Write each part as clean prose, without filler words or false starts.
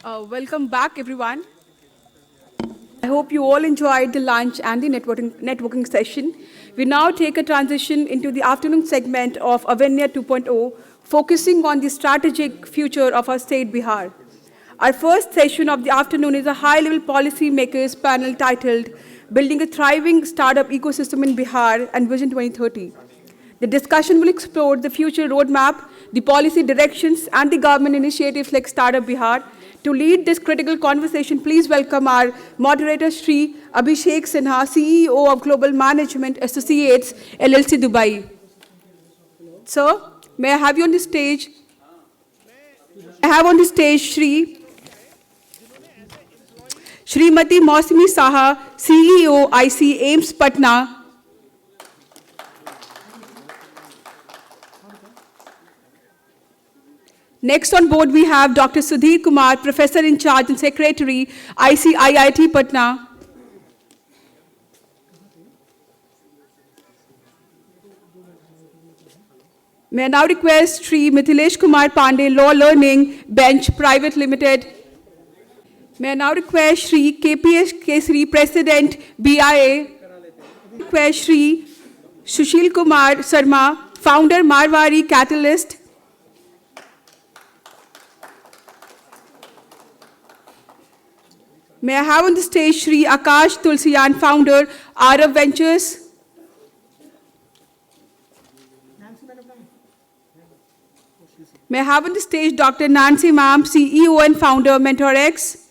Welcome back, everyone. I hope you all enjoyed the lunch and the networking session. We now take a transition into the afternoon segment of Avenya 2.0, focusing on the strategic future of our state, Bihar. Our first session of the afternoon is a high-level policy makers panel titled Building a Thriving Startup Ecosystem in Bihar and Vision 2030. The discussion will explore the future roadmap, the policy directions, and the government initiatives like Startup Bihar. To lead this critical conversation, please welcome our moderator, Shri Abhishek Sinha, CEO of Global Management Associates, LLC, Dubai. Sir, may I have you on the stage? I have on the stage Shrimati Mausimi Saha, CEO, IC AIMS Patna. Next on board, we have Dr. Sudhir Kumar, Professor in Charge and Secretary, ICIIT Patna. May I now request Sri Mithilesh Kumar Pandey, Law Learning Bench Private Limited. May I now request Sri KPS Kesri, President, BIA. Request Sri Sushil Kumar Sarma, Founder, Marwari Catalyst. May I have on the stage Shri Akash Tulsiyan, Founder, Arav Ventures. May I have on the stage Dr. Nancy Ma'am, CEO and Founder, MentorX.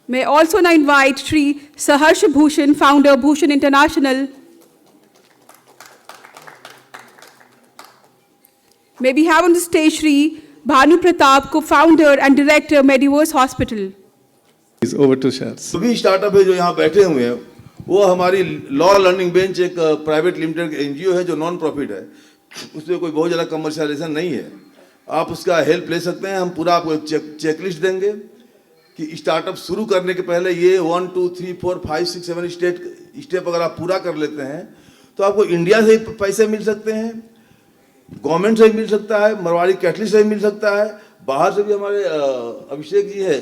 May I also now invite Shri Saharsh Bhushan, Founder, Bhushan International. May we have on the stage Shri Bhanu Pratap, co-founder and director, Mediverse Hospital. Over to Shahs. सभी startup है जो यहाँ बैठे हुए हैं वो हमारी law learning bench एक प्राइवेट लिमिटेड एनजीओ है जो नॉन प्रॉफिट है, उसमें कोई बहुत ज़्यादा कमर्शियलाइजेशन नहीं है। आप उसका हेल्प ले सकते हैं। हम पूरा आपको चेकलिस्ट देंगे कि स्टार्टअप शुरू करने के पहले ये 1 2 3 4 5 6 7 स्टेप अगर आप पूरा कर लेते हैं तो आपको इंडिया से ही पैसे मिल सकते हैं, गवर्नमेंट से भी मिल सकता है, मरवाड़ी कैटलिस्ट से भी मिल सकता है, बाहर से भी हमारे अभिषेक जी है,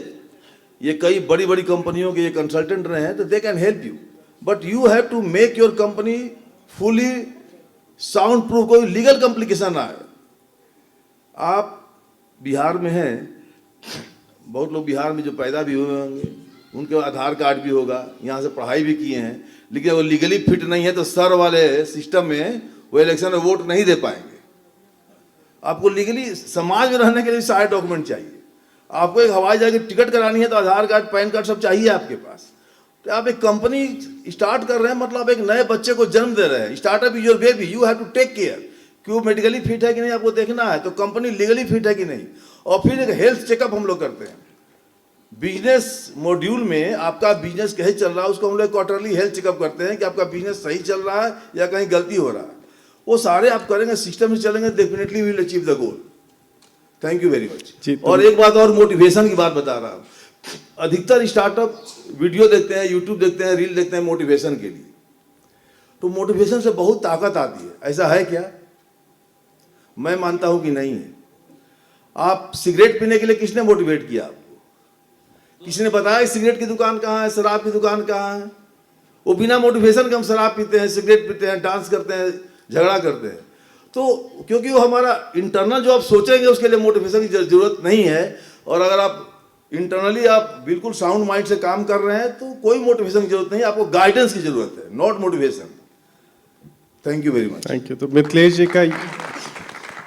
ये कई बड़ी बड़ी कंपनियों के ये कंसल्टेंट रहे हैं, तो they can help you, but you have to make your company fully sound proof, कोई लीगल कॉम्प्लिकेशन ना आए। आप बिहार में हैं, बहुत लोग बिहार में जो पैदा भी हुए होंगे उनके आधार कार्ड भी होगा, यहाँ से पढ़ाई भी किए हैं, लेकिन वो लीगली फिट नहीं है तो सर वाले सिस्टम में वो इलेक्शन में वोट नहीं दे पाएंगे। आपको लीगली समाज में रहने के लिए सारे डॉक्यूमेंट चाहिए। आपको एक हवाई जहाज की टिकट करानी है तो आधार कार्ड, पैन कार्ड सब चाहिए आपके पास। तो आप एक कंपनी स्टार्ट कर रहे हैं, मतलब एक नए बच्चे को जन्म दे रहे हैं। Startup is your baby, you have to take care कि वो मेडिकली फिट है कि नहीं, आपको देखना है। तो कंपनी लीगली फिट है कि नहीं, और फिर एक हेल्थ चेकअप हम लोग करते हैं। बिजनेस मॉड्यूल में आपका बिजनेस कैसे चल रहा है उसको हम लोग क्वार्टरली हेल्थ चेकअप करते हैं कि आपका बिजनेस सही चल रहा है या कहीं गलती हो रहा है। वो सारे आप करेंगे, सिस्टम से चलेंगे, definitely we will achieve the goal. Thank you very much. और एक बात और, मोटिवेशन की बात बता रहा हूँ। अधिकतर स्टार्टअप वीडियो देखते हैं, यूट्यूब देखते हैं, रील देखते हैं मोटिवेशन के लिए, तो मोटिवेशन से बहुत ताकत आती है। ऐसा है क्या? मैं मानता हूं कि नहीं है। आप सिगरेट पीने के लिए किसने मोटिवेट किया आपको? किसी ने बताया सिगरेट की दुकान कहाँ है, शराब की दुकान कहाँ है? वो बिना मोटिवेशन के हम शराब पीते हैं, सिगरेट पीते हैं, डांस करते हैं, झगड़ा करते हैं। तो क्योंकि वो हमारा इंटरनल जो आप सोचेंगे उसके लिए मोटिवेशन की जरूरत नहीं है। और अगर आप इंटरनली आप बिल्कुल साउंड माइंड से काम कर रहे हैं तो कोई मोटिवेशन की जरूरत नहीं, आपको गाइडेंस की जरूरत है, not motivation. Thank you very much. Thank you. तो मिथिलेश जी का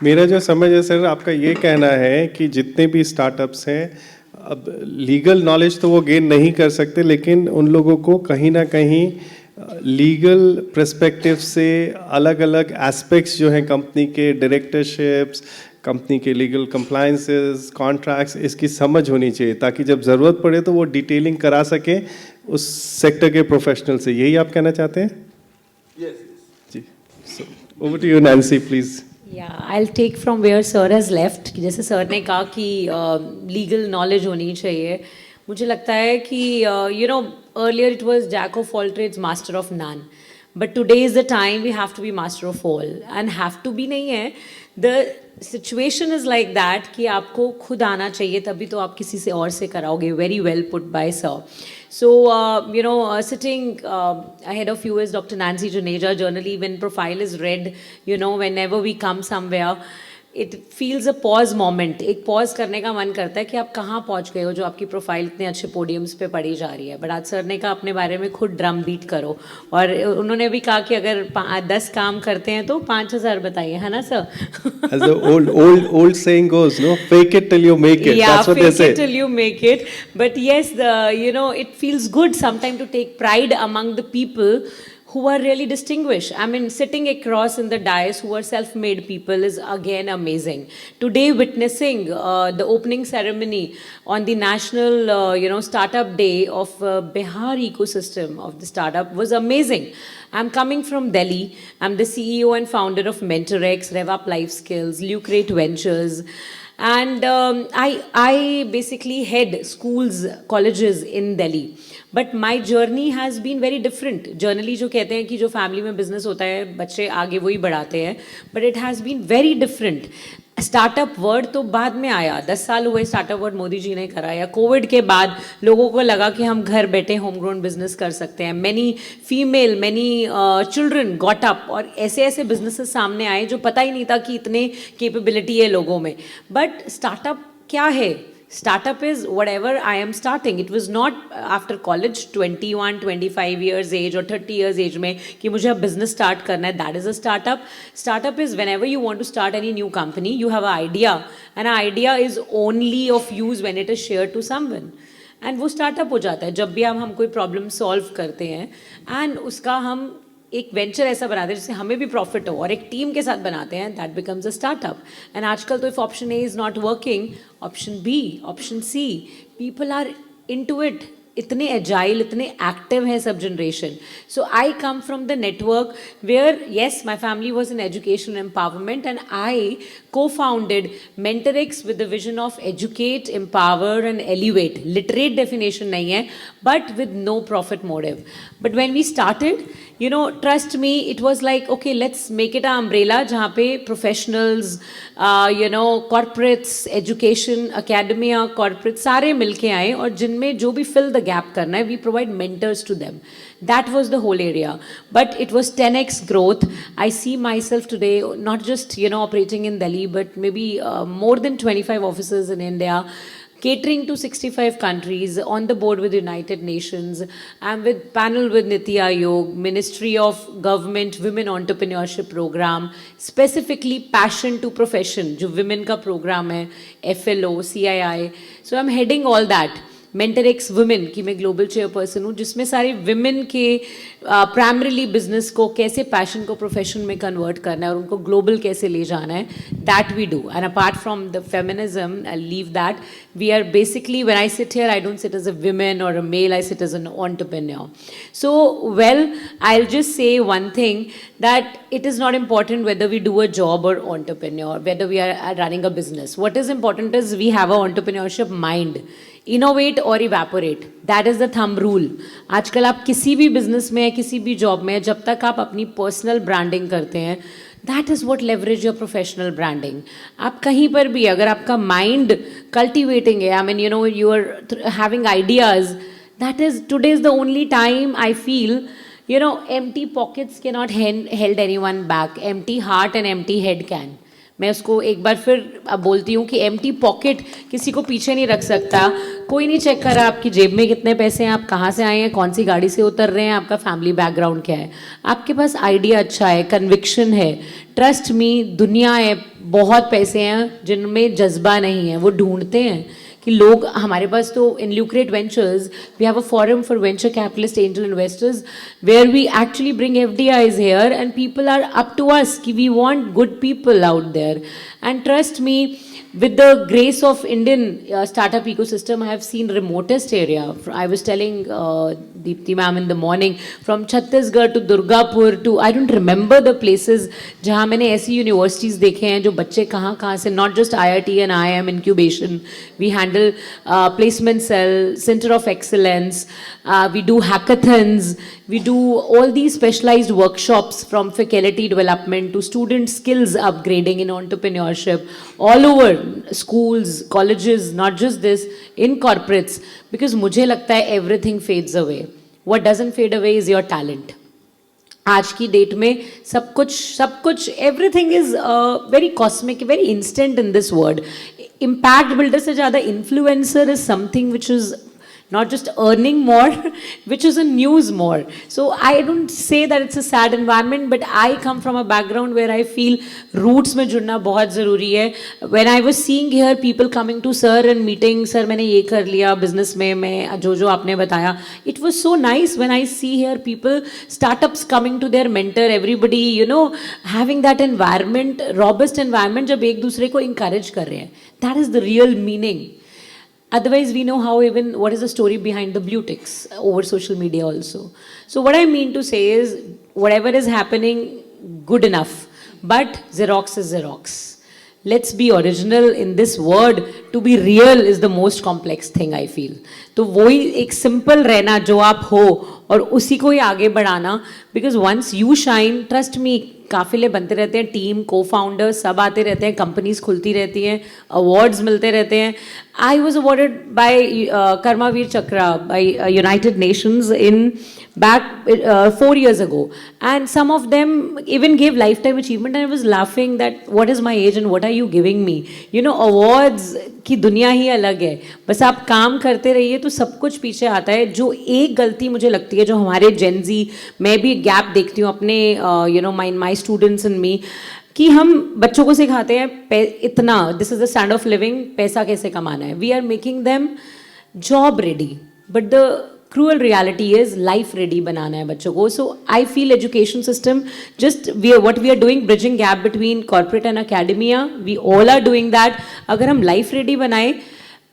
मेरा जो समझ है सर, आपका ये कहना है कि जितने भी स्टार्टअप्स हैं अब लीगल नॉलेज तो वो गेन नहीं कर सकते, लेकिन उन लोगों को कहीं ना कहीं लीगल पर्सपेक्टिव से अलग अलग एस्पेक्ट्स जो हैं कंपनी के, डायरेक्टरशिप्स, कंपनी के लीगल कंप्लायंसेस, कॉन्ट्रैक्ट्स, इसकी समझ होनी चाहिए ताकि जब ज़रूरत पड़े तो वो डिटेलिंग करा सके उस सेक्टर के प्रोफेशनल से। यही आप कहना चाहते हैं? Yes. जी। Over to you Nancy please. I'll take from where sir has left. जैसे सर ने कहा कि लीगल नॉलेज होनी चाहिए, मुझे लगता है कि earlier it was jack of all trades, master of none. but today is the time we have to be master of all. And have to be नहीं है, the situation is like that कि आपको खुद आना चाहिए, तभी तो आप किसी से और से कराओगे. Very well put by sir. So, sitting ahead of you is Dr. Nancy Juneja. Generally, when profile is read, whenever we come somewhere, it feels a pause moment. एक pause करने का मन करता है कि आप कहाँ पहुँच गए हो जो आपकी प्रोफाइल इतने अच्छे पोडियम्स पे पढ़ी जा रही है. बट आज सर ने कहा अपने बारे में खुद ड्रम बीट करो, और उन्होंने भी कहा कि अगर 10 काम करते हैं तो 5,000 बताइए, है ना sir? As the old saying goes, no, fake it till you make it. Yeah, That's what they fake say. it till you make it. But yes, it feels good sometimes to take pride among the people who are really distinguished. I mean, sitting across in the dais who are self-made people is again amazing. Today, witnessing the opening ceremony on the national, startup day of Bihar ecosystem of the startup was amazing. I'm coming from Delhi. I'm the CEO and founder of MentorX, RevUp Life Skills, Lucrate Ventures. And I basically head schools, colleges in Delhi. But my journey has been very different. Generally जो कहते हैं कि जो family में business होता है बच्चे आगे वही बढ़ाते हैं, but it has been very different. Startup word तो बाद में आया, 10 साल हुए स्टार्टअप वर्ड मोदी जी ने कराया. कोविड के बाद लोगों को लगा कि हम घर बैठे होम ग्रोन बिजनेस कर सकते हैं. मैनी चिल्ड्रन गॉट अप, और ऐसे ऐसे बिजनेसेस सामने आए जो पता ही नहीं था कि इतने कैपेबिलिटी है लोगों में. बट स्टार्टअप क्या है? Startup is whatever I am starting. It was not after college, 21, 25 years age or 30 years age में कि मुझे अब business start करना है. That is a startup. Startup is whenever you want to start any new company, you have an idea, and an idea is only of use when it is shared to someone. And वो startup हो जाता है जब भी हम कोई problem solve करते हैं, and उसका हम एक वेंचर ऐसा बनाते हैं जिससे हमें भी प्रॉफिट हो, और एक टीम के साथ बनाते हैं. That becomes a startup. And आजकल तो if option A is not working, option B, option C, people are into it. इतने एजाइल, इतने एक्टिव है सब generation. So I come from the network where yes my family was in education empowerment, and I co-founded MentorX with the vision of educate, empower and elevate. Literate definition nahi hai, but with no profit motive. But when we started, trust me, it was like, okay, let's make it an umbrella jahan pe professionals, corporates, education, academia, corporates सारे मिलके आए, और जिनमें जो भी fill the gap करना है, we provide mentors to them. That was the whole area. But it was 10x growth. I see myself today not just, operating in Delhi, but maybe more than 25 offices in India, catering to 65 countries, on the board with United Nations. I'm with panel with Niti Aayog, Ministry of Government Women Entrepreneurship Program, specifically Passion to Profession, जो women का program है, FLO, CII. So I'm heading all that. MentorX Women की मैं global chairperson हूँ, जिसमें सारे women के primarily business को कैसे पैशन को प्रोफेशन में कन्वर्ट करना है और उनको ग्लोबल कैसे ले जाना है, that we do. And apart from the feminism, I leave that, we are basically, when I sit here, I don't sit as a women or a male, I sit as an entrepreneur. So well, I will just say one thing, that it is not important whether we do a job or entrepreneur, whether we are running a business. What is important is we have a entrepreneurship mind. Innovate or evaporate. That is the thumb rule. आजकल आप किसी भी business में, किसी भी job में, जब तक आप अपनी personal branding करते हैं, that is what leverage your professional branding. आप कहीं पर भी अगर आपका mind cultivating है, I mean, you are having ideas, that is, today is the only time I feel, empty pockets cannot held anyone back. Empty heart and empty head can. मैं उसको एक बार फिर बोलती हूँ कि एम्प्टी पॉकेट किसी को पीछे नहीं रख सकता. कोई नहीं चेक कर रहा आपकी जेब में कितने पैसे हैं, आप कहाँ से आए हैं, कौन सी गाड़ी से उतर रहे हैं, आपका फैमिली बैकग्राउंड क्या है. आपके पास आइडिया अच्छा है, कन्विक्शन है, ट्रस्ट मी, दुनिया है, बहुत पैसे हैं जिनमें जज्बा नहीं है, वो ढूंढते हैं कि लोग हमारे पास. तो in Lucrate ventures we have a forum for venture capitalist angel investors where we actually bring FDIs here, and people are up to us कि we want good people out there. And trust me, with the grace of Indian startup ecosystem, I have seen remotest area. I was telling Deepti ma'am in the morning, from Chhattisgarh to Durgapur to, I don't remember the places जहाँ मैंने ऐसी universities देखे हैं जो बच्चे कहाँ से, not just IIT and IIM incubation. We handle placement cell, center of excellence. We do hackathons. We do all these specialized workshops from faculty development to student skills upgrading in entrepreneurship all over schools, colleges, not just this, in corporates. Because मुझे लगता है everything fades away. What doesn't fade away is your talent. आज की date में सब कुछ everything is very cosmic, very instant in this word. Impact builder से ज़्यादा influencer is something which is not just earning more, which is in news more. So I don't say that it's a sad environment, but I come from a background where I feel roots में जुड़ना बहुत ज़रूरी है. When I was seeing here people coming to sir and meeting, sir मैंने ये कर लिया business में, मैं जो आपने बताया, it was so nice when I see here people, startups coming to their mentor, everybody, you know, having that environment, robust environment, जब एक दूसरे को encourage कर रहे हैं. That is the real meaning. Otherwise, we know how even what is the story behind the blue ticks over social media also. So what I mean to say is, whatever is happening, good enough. But Xerox is Xerox. Let's be original in this word. To be real is the most complex thing I feel. तो वही एक simple रहना जो आप हो और उसी को ही आगे बढ़ाना. Because once you shine, trust me, काफिले बनते रहते हैं, टीम, co-founder सब आते रहते हैं, कंपनीज खुलती रहती हैं, अवार्ड्स मिलते रहते हैं. I was awarded by Karmavir Chakra by United Nations in back 4 years ago, and some of them even gave lifetime achievement, and I was laughing that what is my age and what are you giving me? You know, awards की दुनिया ही अलग है. बस आप काम करते रहिए तो सब कुछ पीछे आता है. जो एक गलती मुझे लगती है जो हमारे Gen Z, मैं भी गैप देखती हूँ अपने you know my students and me, कि हम बच्चों को सिखाते हैं इतना, this is the stand of living, पैसा कैसे कमाना है. We are making them job ready, but the cruel reality is life ready बनाना है बच्चों को. So I feel education system just what we are doing, bridging gap between corporate and academia, we all are doing that. अगर हम life ready बनाए,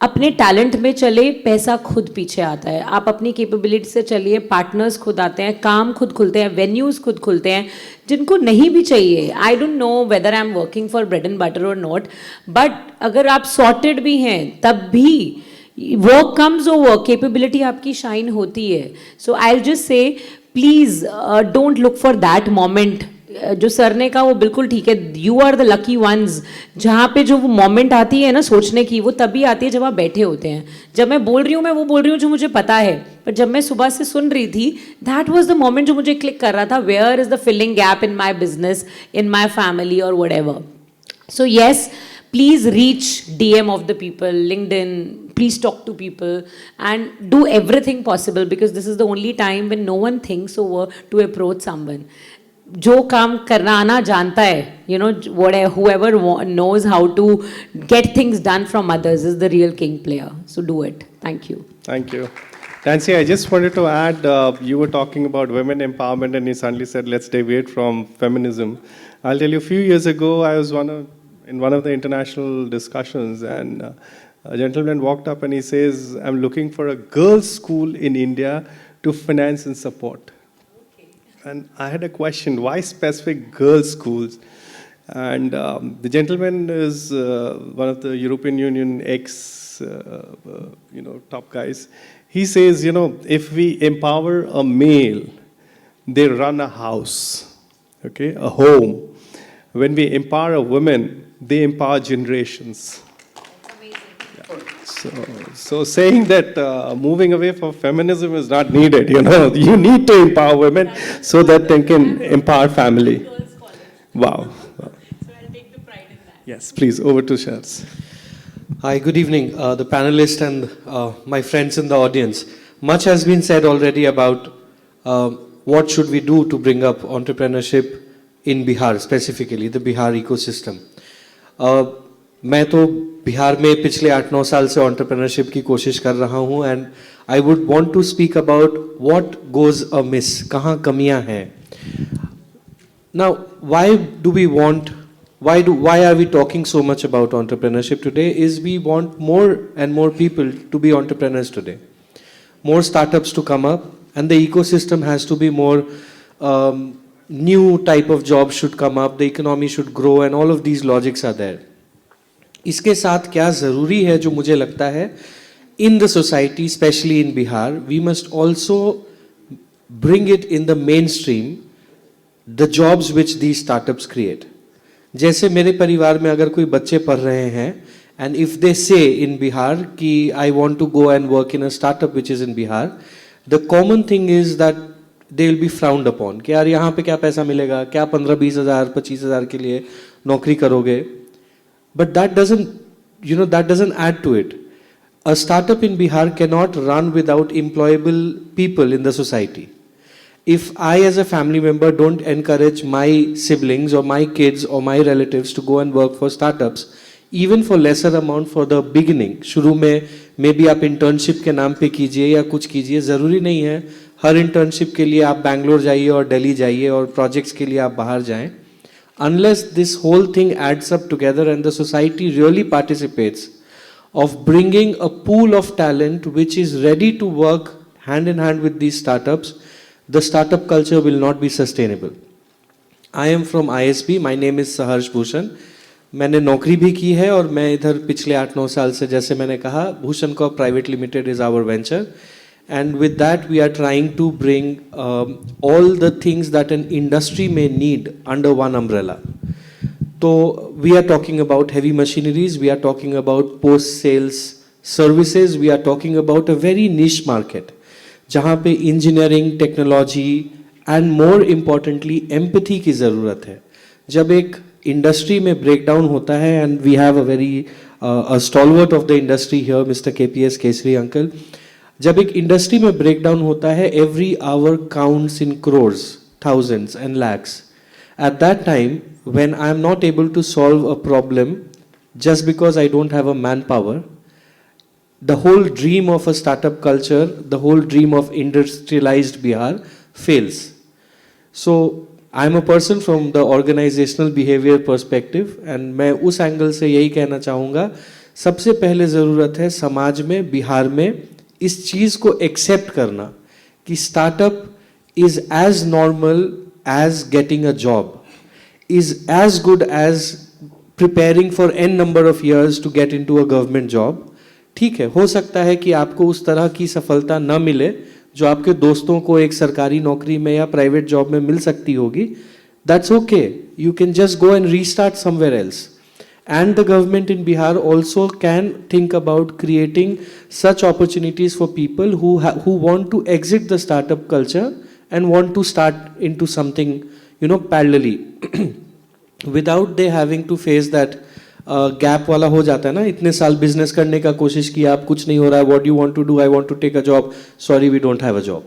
अपने talent में चले, पैसा खुद पीछे आता है. आप अपनी कैपेबिलिटी से चलिए, पार्टनर्स खुद आते हैं, काम खुद खुलते हैं, वेन्यूज़ खुद खुलते हैं. जिनको नहीं भी चाहिए, I don't know whether I am working for bread and butter और नॉट, बट अगर आप सॉर्टेड भी हैं तब भी वर्क कम्स ओवर, कैपेबिलिटी आपकी शाइन होती है. So I will just say please don't look for that moment. जो सर ने कहा वो बिल्कुल ठीक है. You are the lucky ones. जहाँ पे जो वो मोमेंट आती है ना सोचने की, वो तभी आती है जब आप बैठे होते हैं. जब मैं बोल रही हूँ, मैं वो बोल रही हूँ जो मुझे पता है, पर जब मैं सुबह से सुन रही थी, दैट वाज द मोमेंट जो मुझे क्लिक कर रहा था. Where is the filling gap in my business, in my family और whatever. So yes, please reach DM of the people, LinkedIn, please talk to people and do everything possible, because this is the only time when no one thinks over to approach someone. जो काम करना आना जानता है, you know, whoever knows how to get things done from others is the real king player. So do it. Thank you. Thank you. Nancy, I just wanted to add, you were talking about women empowerment and you suddenly said, let's deviate from feminism. I'll tell you, a few years ago, I was in one of the international discussions, and a gentleman walked up and he says, I'm looking for a girls' school in India to finance and support. Okay. And I had a question, why specific girls' schools? And the gentleman is one of the European Union top guys. He says, if we empower a male, they run a house, okay, a home. When we empower a woman, they empower generations. So saying that moving away from feminism is not needed, you need to empower women so that they can empower family. Wow. So I'll take the pride in that. Yes, please, over to Shahz. Hi, good evening, the panelists and my friends in the audience. Much has been said already about what should we do to bring up entrepreneurship in Bihar, specifically the Bihar ecosystem. मैं तो बिहार में पिछले 8-9 साल से entrepreneurship की कोशिश कर रहा हूँ, and I would want to speak about what goes amiss, कहाँ कमियाँ हैं. Now why are we talking so much about entrepreneurship today is we want more and more people to be entrepreneurs today, more startups to come up, and the ecosystem has to be more, new type of jobs should come up, the economy should grow, and all of these logics are there. इसके साथ क्या ज़रूरी है जो मुझे लगता है, in the society, especially in Bihar, we must also bring it in the mainstream, the jobs which these startups create. जैसे मेरे परिवार में अगर कोई बच्चे पढ़ रहे हैं and if they say in Bihar कि I want to go and work in a startup which is in Bihar, the common thing is that they will be frowned upon कि यार यहाँ पे क्या पैसा मिलेगा, क्या 15-20 हज़ार 25 हज़ार के लिए नौकरी करोगे. But that doesn't add to it. A startup in Bihar cannot run without employable people in the society. If I as a family member don't encourage my siblings or my kids or my relatives to go and work for startups, even for lesser amount for the beginning, शुरू में maybe आप internship के नाम पे कीजिए या कुछ कीजिए, ज़रूरी नहीं है हर internship के लिए आप बैंगलोर जाइए और दिल्ली जाइए और projects के लिए आप बाहर जाएं. Unless this whole thing adds up together and the society really participates of bringing a pool of talent which is ready to work hand in hand with these startups, the startup culture will not be sustainable. I am from ISB, my name is Saharsh Bhushan. मैंने नौकरी भी की है और मैं इधर पिछले 8-9 साल से, जैसे मैंने कहा, Bhushan corp private limited is our venture, and with that we are trying to bring all the things that an industry may need under one umbrella. So we are talking about heavy machineries, we are talking about post sales services, we are talking about a very niche market जहाँ पे engineering, technology and more importantly empathy की ज़रूरत है. जब एक industry में breakdown होता है, and we have a very a stalwart of the industry here, Mr. KPS Kesri uncle, जब एक इंडस्ट्री में ब्रेकडाउन होता है, every hour counts in crores, thousands and lakhs. At that time, when I am not able to solve a problem just because I don't have a manpower, the whole dream of a startup culture, the whole dream of industrialized Bihar fails. So I'm a person from the organizational behavior perspective and मैं उस angle से यही कहना चाहूँगा, सबसे पहले ज़रूरत है समाज में, बिहार में इस चीज़ को एक्सेप्ट करना कि startup is as normal as getting a job, is as good as preparing for n number of years to get into a government job. ठीक है, हो सकता है कि आपको उस तरह की सफलता न मिले जो आपके दोस्तों को एक सरकारी नौकरी में या प्राइवेट जॉब में मिल सकती होगी. That's okay, you can just go and restart somewhere else. And the government in Bihar also can think about creating such opportunities for people who want to exit the startup culture and want to start into something, parallelly, without they having to face that gap वाला हो जाता है ना, इतने साल business करने का कोशिश किया, आप कुछ नहीं हो रहा है, what do you want to do, I want to take a job, sorry we don't have a job.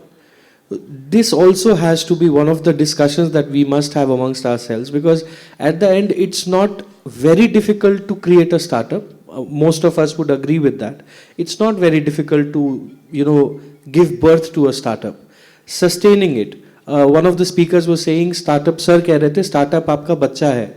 This also has to be one of the discussions that we must have amongst ourselves, because at the end it's not very difficult to create a startup. Most of us would agree with that. It's not very difficult to give birth to a startup. Sustaining it, one of the speakers was saying startup, sir कह रहे थे startup आपका बच्चा है,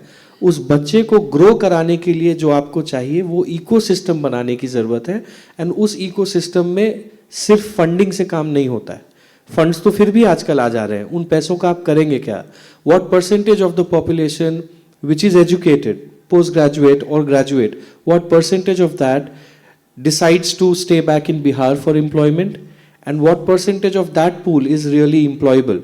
उस बच्चे को grow कराने के लिए जो आपको चाहिए वो इकोसिस्टम बनाने की ज़रूरत है. एंड उस इकोसिस्टम में सिर्फ फंडिंग से काम नहीं होता है. फंड्स तो फिर भी आजकल आ जा रहे हैं, उन पैसों का आप करेंगे क्या? What percentage of the population which is educated, post graduate और graduate, what percentage of that decides to stay back in Bihar for employment, and what percentage of that pool is really employable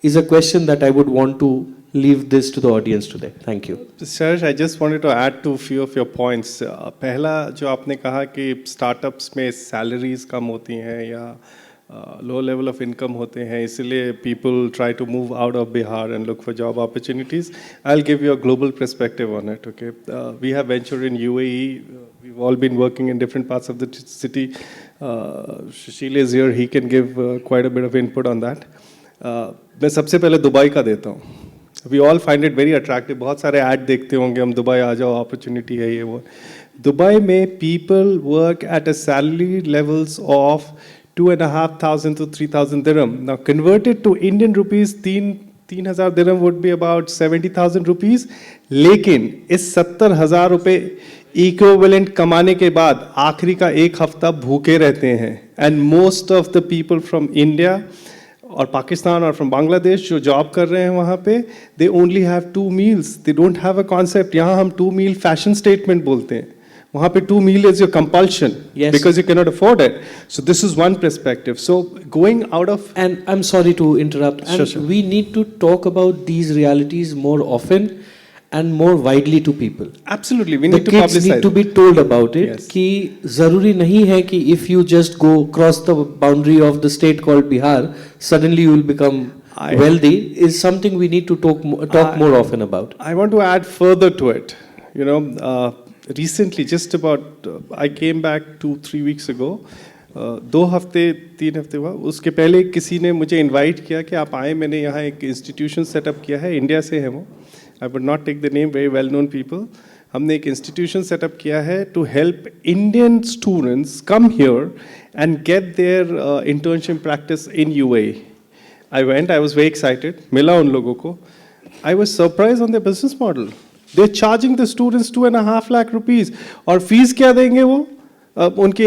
is a question that I would want to leave this to the audience today. Thank you. Sir, I just wanted to add to few of your points. पहला जो आपने कहा कि startups में salaries कम होती हैं या low level of income होते हैं, इसलिए people try to move out of Bihar and look for job opportunities. I will give you a global perspective on it. Okay, we have venture in UAE. we've all been working in different parts of the city. Sushil is here, he can give quite a bit of input on that. मैं सबसे पहले Dubai का देता हूँ. We all find it very attractive. बहुत सारे add देखते होंगे हम, दुबई आ जाओ, अपॉर्चुनिटी है ये वो. दुबई में people work at a salary levels of 2,500 to 3,000 dirham. Now converted to Indian rupees, 3,000 dirham would be about 70,000 rupees. लेकिन इस 70,000 रुपए इक्विवेलेंट कमाने के बाद आखिरी का एक हफ्ता भूखे रहते हैं. And most of the people from India और पाकिस्तान और फ्रॉम बांग्लादेश जो जॉब कर रहे हैं वहाँ पे, they only have 2 meals. They don't have a concept. यहाँ हम 2 meal फैशन स्टेटमेंट बोलते हैं. वहाँ पे 2 meal is your compulsion Yes. because you cannot afford it. So this is one perspective. So going out of And I'm sorry to interrupt. Sure, And sure. we need to talk about these realities more often and more widely to people. absolutely we The need to kids publicize. need to be told about it. Yes. कि जरूरी नहीं है कि if you just go cross the boundary of the state called Bihar, suddenly you will become wealthy. Is something we need to talk more often about. I want to add further to it. You know, recently, just about, I came back 2-3 weeks ago. 2 हफ्ते 3 हफ्ते हुआ, उसके पहले किसी ने मुझे invite किया कि आप आए, मैंने यहाँ एक इंस्टीट्यूशन सेटअप किया है, इंडिया से है वो, I would not take the name, very well known people. हमने एक इंस्टीट्यूशन सेटअप किया है to help Indian students come here and get their internship practice in UAE. I went, I was very excited, मिला उन लोगों को. I was surprised on their business model. They're charging the students 2.5 lakh rupees. और fees क्या देंगे वो? उनके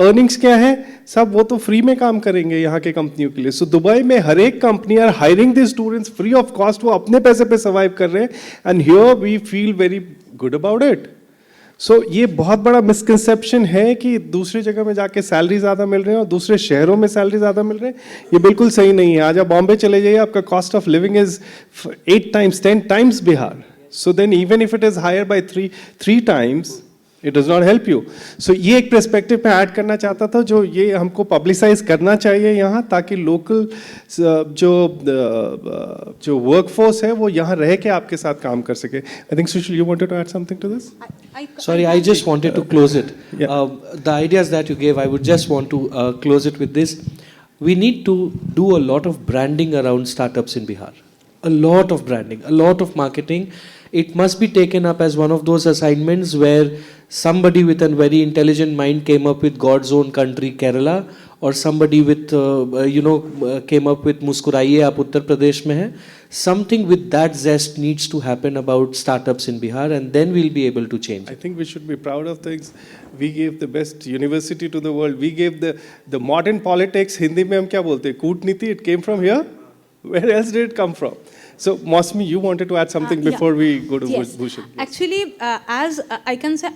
earnings क्या है? सब वो तो फ्री में काम करेंगे यहाँ के कंपनियों के लिए. सो दुबई में हर एक company are hiring the students free of cost, वो अपने पैसे पे सर्वाइव कर रहे हैं. And here we feel very good about it. So ये बहुत बड़ा मिसकंसेप्शन है कि दूसरी जगह में जाके सैलरी ज़्यादा मिल रहे हैं और दूसरे शहरों में सैलरी ज़्यादा मिल रहे हैं. ये बिल्कुल सही नहीं है. आज आप बॉम्बे चले जाइए, आपका cost of living is 8 times 10 times Bihar. So then even if it is higher by 3 times, it does not help you. So ये एक पर्सपेक्टिव पे ऐड करना चाहता था, जो ये हमको पब्लिसाइज करना चाहिए यहाँ, ताकि लोकल जो वर्कफोर्स है वो यहाँ रह के आपके साथ काम कर सके. I think Sushil, you wanted to add something to this? Sorry, I just wanted to close it. Yeah. The ideas that you gave, I would just want to close it with this. We need to do a lot of branding around startups in Bihar. A lot of branding, a lot of marketing. It must be taken up as one of those assignments where somebody with a very intelligent mind came up with God's own country, Kerala, or somebody with, came up with Muskuraiye, aap Uttar Pradesh mein hai. Something with that zest needs to happen about startups in Bihar, and then we'll be able to change. I think we should be proud of things. We gave the best university to the world. We gave the modern politics. Hindi में हम क्या बोलते हैं? कूटनीति. It came from here. Where else did it come from? So, Mosmi, you wanted to add something Yeah. before we go to Yes. Bhushan. Actually, as I can say,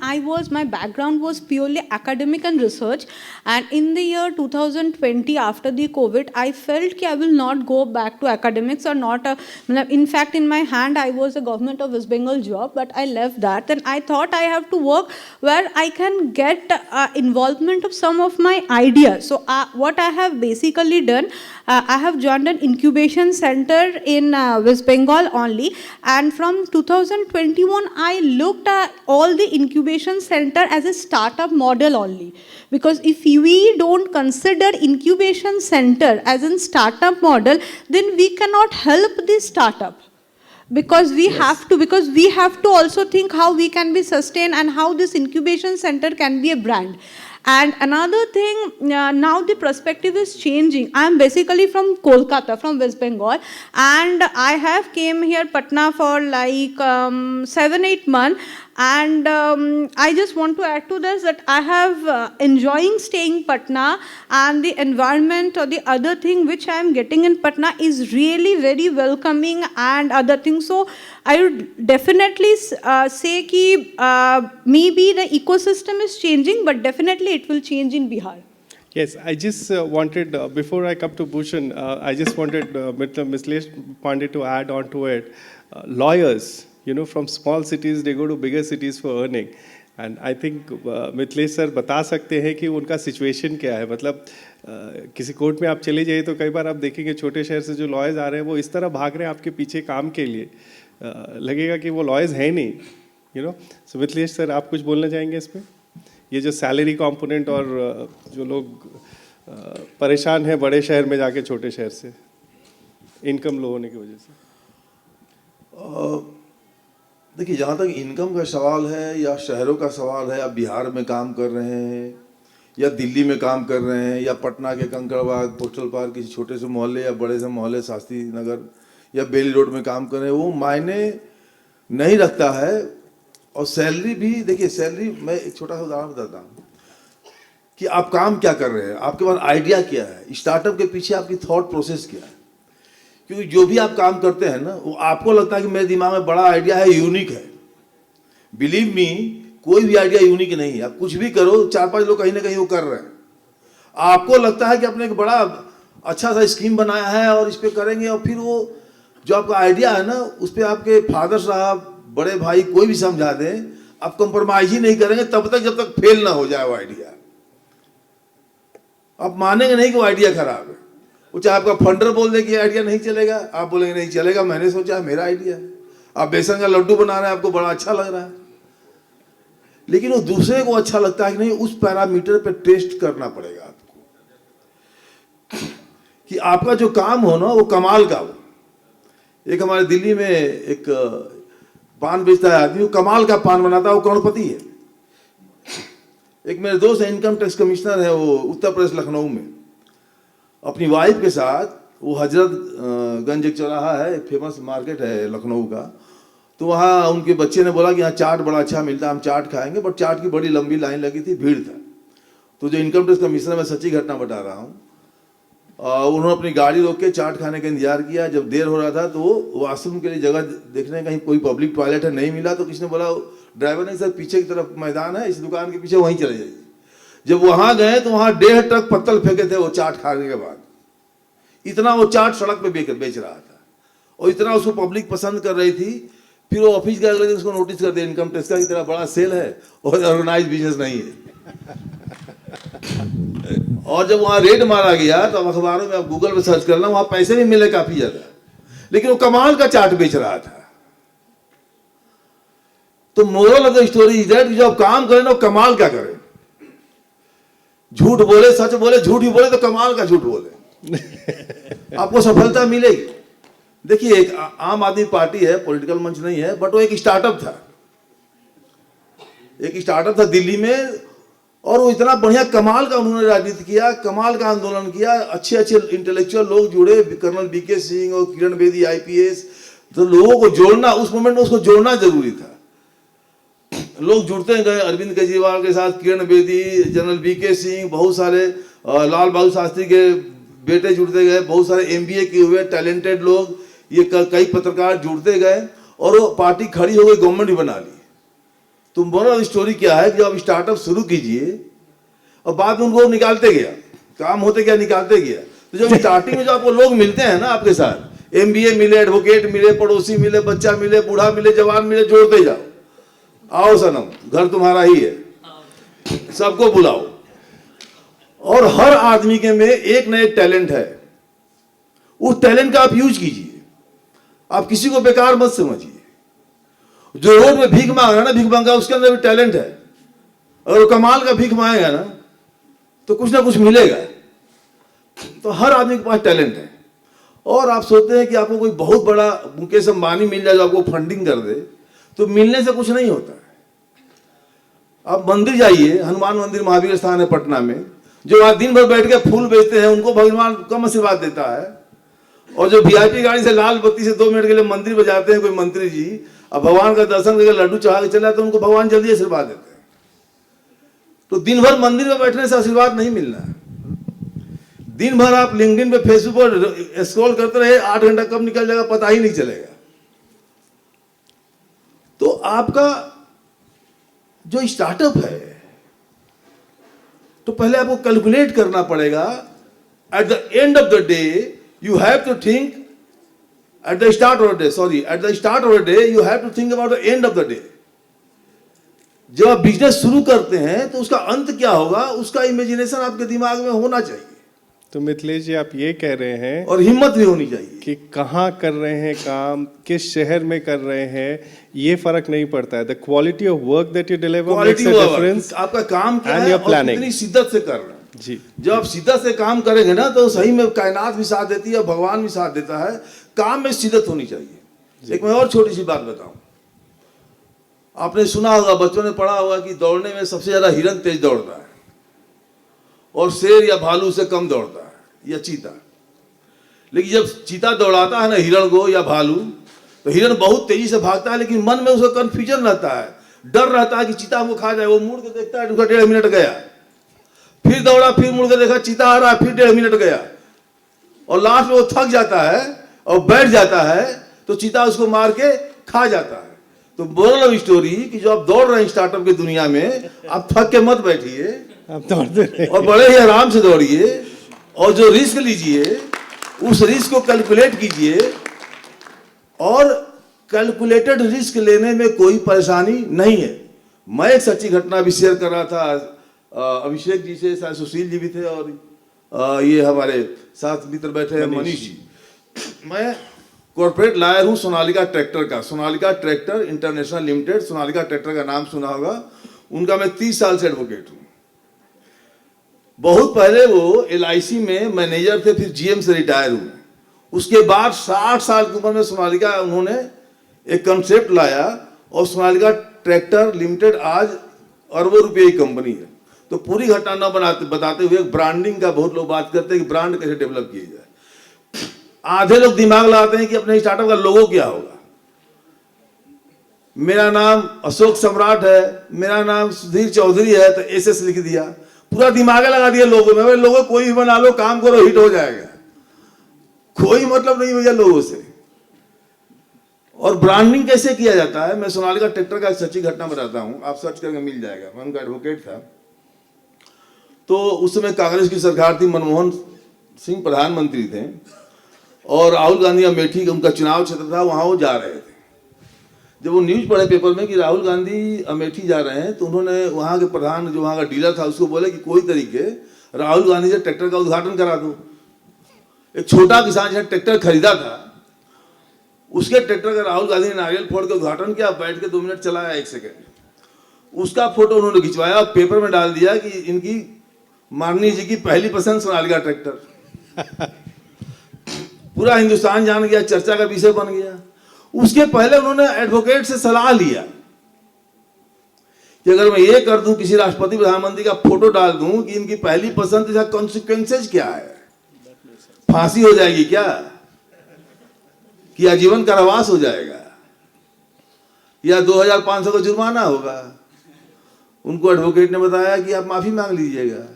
my background was purely academic and research. And in the year 2020, after the COVID, I felt that I will not go back to academics or not. In fact, in my hand, I was a government of West Bengal job, but I left that. And I thought I have to work where I can get involvement of some of my ideas. So what I have basically done, I have joined an incubation center in West Bengal only, and from 2021 I looked at all the incubation center as a startup model only, because if we don't consider incubation center as a startup model, then we cannot help the startup. Because we have to also think how we can be sustained and how this incubation center can be a brand. And another thing, now the perspective is changing. I am basically from Kolkata, from West Bengal, and I have came here Patna for like 7-8 months. And I just want to add to this that I have enjoying staying Patna, and the environment or the other thing which I am getting in Patna is really very welcoming and other things. So I would definitely say that maybe the ecosystem is changing, but definitely it will change in Bihar. Yes, I just wanted, before I come to Bhushan, I just wanted Mr. Mislesh Pandey to add on to it. Lawyers, from small cities, they go to bigger cities for earning. And I think Mithilesh sir बता सकते हैं कि उनका situation क्या है. मतलब किसी court में आप चले जाइए तो कई बार आप देखेंगे छोटे शहर से जो लॉयर्स आ रहे हैं वो इस तरह भाग रहे हैं आपके पीछे काम के लिए, लगेगा कि वो लॉयर्स हैं नहीं. सो मिथिलेश सर, आप कुछ बोलना चाहेंगे इस पर? ये जो सैलरी कॉम्पोनेंट और जो लोग परेशान हैं बड़े शहर में जाके छोटे शहर से इनकम लो होने की वजह से. देखिए, जहाँ तक इनकम का सवाल है या शहरों का सवाल है, आप बिहार में काम कर रहे हैं या दिल्ली में काम कर रहे हैं या पटना के कंकड़बाग, पोस्टल पार्क, किसी छोटे से मोहल्ले या बड़े से मोहल्ले, शास्त्री नगर या बेली रोड में काम कर रहे हैं, वो मायने नहीं रखता है. और सैलरी भी, देखिए सैलरी, मैं एक छोटा सा उदाहरण बताता हूँ कि आप काम क्या कर रहे हैं, आपके पास आइडिया क्या है, स्टार्टअप के पीछे आपकी थॉट प्रोसेस क्या है. क्योंकि जो भी आप काम करते हैं ना, वो आपको लगता है कि मेरे दिमाग में बड़ा आइडिया है, यूनिक है. बिलीव मी, कोई भी आइडिया यूनिक नहीं है। आप कुछ भी करो, 4-5 लोग कहीं ना कहीं वो कर रहे हैं। आपको लगता है कि आपने एक बड़ा अच्छा सा स्कीम बनाया है और इस पे करेंगे, और फिर वो जो आपका आइडिया है ना, उस पर आपके फादर साहब, बड़े भाई, कोई भी समझा दें, आप कंप्रोमाइज ही नहीं करेंगे तब तक जब तक फेल ना हो जाए वो आइडिया। आप मानेंगे नहीं कि वो आइडिया खराब है। वो चाहे आपका फंडर बोल दे कि आइडिया नहीं चलेगा, आप बोलेंगे नहीं चलेगा, मैंने सोचा मेरा आइडिया है। आप बेसन का लड्डू बना रहे हैं, आपको बड़ा अच्छा लग रहा है, लेकिन वो दूसरे को अच्छा लगता है कि नहीं, उस पैरामीटर पे टेस्ट करना पड़ेगा आपको कि आपका जो काम हो ना वो कमाल का हो। एक हमारे दिल्ली में एक पान बेचता है आदमी, वो कमाल का पान बनाता है, वो करोड़पति है। एक मेरे दोस्त है, इनकम टैक्स कमिश्नर है, वो उत्तर प्रदेश लखनऊ में, अपनी वाइफ के साथ, वो हजरतगंज एक चौराहा है, एक फेमस मार्केट है लखनऊ का, तो वहाँ उनके बच्चे ने बोला कि यहाँ चाट बड़ा अच्छा मिलता है, हम चाट खाएंगे, बट चाट की बड़ी लंबी लाइन लगी थी, भीड़ था। तो जो इनकम टैक्स कमिश्नर, मैं सच्ची घटना बता रहा हूँ, उन्होंने अपनी गाड़ी रोक के चाट खाने का इंतजार किया। जब देर हो रहा था तो वॉशरूम के लिए जगह देखने, कहीं कोई पब्लिक टॉयलेट है, नहीं मिला, तो किसी ने बोला, ड्राइवर ने, सर पीछे की तरफ मैदान है, इस दुकान के पीछे, वहीं चले जाइए। जब वहां गए तो वहां 1.5 ट्रक पत्तल फेंके थे वो चाट खाने के बाद। इतना वो चाट सड़क पे बेच रहा था, और इतना उसको पब्लिक पसंद कर रही थी। फिर वो ऑफिस गया, अगले दिन उसको नोटिस कर दिया इनकम टैक्स का कि तेरा बड़ा सेल है और ऑर्गेनाइज बिजनेस नहीं है। और जब वहां रेड मारा गया तो अब अखबारों में, आप गूगल पे सर्च करना, वहां पैसे भी मिले काफी ज्यादा, लेकिन वो कमाल का चाट बेच रहा था। तो moral of the story is that जो आप काम करें ना, वो कमाल का करें। झूठ बोले, सच बोले, झूठ ही बोले तो कमाल का झूठ बोले, आपको सफलता मिलेगी। देखिए, एक आम आदमी पार्टी है, पॉलिटिकल मंच नहीं है, बट वो एक स्टार्टअप था, दिल्ली में, और वो इतना बढ़िया कमाल का उन्होंने राजनीति किया, कमाल का आंदोलन किया, अच्छे अच्छे इंटेलेक्चुअल लोग जुड़े, कर्नल बीके सिंह और किरण बेदी IPS। तो लोगों को जोड़ना, उस मोमेंट में उसको जोड़ना जरूरी था। लोग जुड़ते गए, अरविंद केजरीवाल के साथ किरण बेदी, जनरल बीके सिंह, बहुत सारे लाल बहादुर शास्त्री के बेटे जुड़ते गए, बहुत सारे MBA किए हुए टैलेंटेड लोग, ये कई पत्रकार जुड़ते गए, और वो पार्टी खड़ी हो गई, गवर्नमेंट भी बना ली। तो मोरल स्टोरी क्या है कि जब आप स्टार्टअप शुरू कीजिए और बाद में उनको निकालते गया, काम होते क्या निकालते गया। तो जब स्टार्टिंग में जो आपको लोग मिलते हैं ना आपके साथ, MBA मिले, एडवोकेट मिले, पड़ोसी मिले, बच्चा मिले, बूढ़ा मिले, जवान मिले, जोड़ते जाओ। आओ सनम, घर तुम्हारा ही है, सबको बुलाओ। और हर आदमी के में एक न एक टैलेंट है, उस टैलेंट का आप यूज कीजिए। आप किसी को बेकार मत समझिए। जो रोड में भीख मांग रहा है ना, भीख मांगा, उसके अंदर भी टैलेंट है। अगर वो कमाल का भीख मांगेगा ना, तो कुछ ना कुछ मिलेगा। तो हर आदमी के पास टैलेंट है। और आप सोचते हैं कि आपको कोई बहुत बड़ा मुकेश अंबानी मिल जाए जो आपको फंडिंग कर दे, तो मिलने से कुछ नहीं होता है। आप मंदिर जाइए, हनुमान मंदिर महावीर स्थान है पटना में, जो वहां दिन भर बैठ के फूल बेचते हैं, उनको भगवान कम आशीर्वाद देता है। और जो VIP गाड़ी से लाल बत्ती से 2 मिनट के लिए मंदिर में जाते हैं कोई मंत्री जी, अब भगवान का दर्शन करके लड्डू चढ़ा के चला, तो उनको भगवान जल्दी आशीर्वाद देते हैं। तो दिन भर मंदिर में बैठने से आशीर्वाद नहीं मिलना है। दिन भर आप लिंक्डइन पे, फेसबुक पर स्क्रॉल करते रहे, 8 घंटा कब निकल जाएगा पता ही नहीं चलेगा। तो आपका जो स्टार्टअप है, तो पहले आपको कैलकुलेट करना पड़ेगा। At the end of the day you have to think, at the start of the day you have to think about the end of the day। जब आप बिजनेस शुरू करते हैं तो उसका अंत क्या होगा, उसका इमेजिनेशन आपके दिमाग में होना चाहिए। तो मिथिलेश जी, आप ये कह रहे हैं, और हिम्मत भी होनी चाहिए कि कहाँ कर रहे हैं काम, किस शहर में कर रहे हैं, ये फर्क नहीं पड़ता है। The quality of work that you deliver makes a difference. आपका काम क्या and है your और planning। कितनी शिद्दत से कर रहे हैं। जी, जब आप शिद्दत से काम करेंगे ना, तो सही में कायनात भी साथ देती है, भगवान भी साथ देता है। काम में शिद्दत होनी चाहिए। एक मैं और छोटी सी बात बताऊं, आपने सुना होगा, बच्चों ने पढ़ा होगा कि दौड़ने में सबसे ज्यादा हिरन तेज दौड़ता है, और शेर या भालू से कम दौड़ता है, या चीता। लेकिन जब चीता दौड़ाता है ना हिरण को या भालू, तो हिरण बहुत तेजी से भागता है, लेकिन मन में उसका कंफ्यूजन रहता है, डर रहता है कि चीता हमको खा जाए। वो मुड़ के देखता है, उसका 1.5 मिनट गया, फिर दौड़ा, फिर मुड़ के देखा चीता आ रहा है, फिर 1.5 मिनट गया, और लास्ट में वो थक जाता है और बैठ जाता है, तो चीता उसको मार के खा जाता है। तो मोरल ऑफ स्टोरी कि जो आप दौड़ रहे हैं स्टार्टअप की दुनिया में, आप थक के मत बैठिए, आप दौड़ते रहे। और बड़े ही आराम से दौड़िए, और जो रिस्क लीजिए उस रिस्क को कैलकुलेट कीजिए, और कैलकुलेटेड रिस्क लेने में कोई परेशानी नहीं है। मैं एक सच्ची घटना भी शेयर कर रहा था अभिषेक जी से, शायद सुशील जी भी थे, और ये हमारे साथ मित्र बैठे हैं मनीष जी। मैं कॉर्पोरेट लायर हूँ सोनालिका ट्रैक्टर का, Sonalika tractor international limited, Sonalika tractor का नाम सुना होगा, उनका मैं 30 साल से एडवोकेट हूँ। बहुत पहले वो LIC में मैनेजर थे, फिर GM से रिटायर हुए। उसके बाद 60 साल की उम्र में सोनालिका उन्होंने एक कंसेप्ट लाया, और सोनालिका ट्रैक्टर लिमिटेड आज अरबों रुपए की कंपनी है। तो पूरी घटना न बताते हुए ब्रांडिंग का बहुत लोग बात करते हैं कि ब्रांड कैसे डेवलप किया जाए। आधे लोग दिमाग लगाते हैं कि अपने स्टार्टअप का लोगो क्या होगा। मेरा नाम अशोक सम्राट है, मेरा नाम सुधीर चौधरी है, तो SS लिख दिया, पूरा दिमाग लगा दिया लोगों में। लोगो कोई भी बना लो, काम करो, हिट हो जाएगा, कोई मतलब नहीं भैया लोगों से। और ब्रांडिंग कैसे किया जाता है, मैं सोनालिका ट्रैक्टर का एक सच्ची घटना बताता हूं, आप सर्च करके मिल जाएगा। मैं उनका एडवोकेट था। तो उस समय कांग्रेस की सरकार थी, मनमोहन सिंह प्रधानमंत्री थे, और राहुल गांधी अमेठी उनका चुनाव क्षेत्र था, वहां वो जा रहे थे। जब वो न्यूज पढ़े पेपर में कि राहुल गांधी अमेठी जा रहे हैं, तो उन्होंने वहां के प्रधान, जो वहां का डीलर था, उसको बोले कि कोई तरीके राहुल गांधी से ट्रैक्टर का उद्घाटन करा दो। एक छोटा किसान जिसने ट्रैक्टर खरीदा था, उसके ट्रैक्टर का राहुल गांधी ने नारियल फोड़ के उद्घाटन किया, बैठ के 2 मिनट चलाया, 1 सेकेंड। उसका फोटो उन्होंने खिंचवाया और पेपर में डाल दिया कि इनकी माननीय जी की पहली पसंद सोनालिका ट्रैक्टर। पूरा हिंदुस्तान जान गया, चर्चा का विषय बन गया। उसके पहले उन्होंने एडवोकेट से सलाह लिया कि अगर मैं ये कर दूं, किसी राष्ट्रपति प्रधानमंत्री का फोटो डाल दूं कि इनकी पहली पसंद, इसका कॉन्सिक्वेंसेज क्या है, फांसी हो जाएगी क्या, कि आजीवन कारावास हो जाएगा, या 2500 का जुर्माना होगा। उनको एडवोकेट ने बताया कि आप माफी मांग लीजिएगा,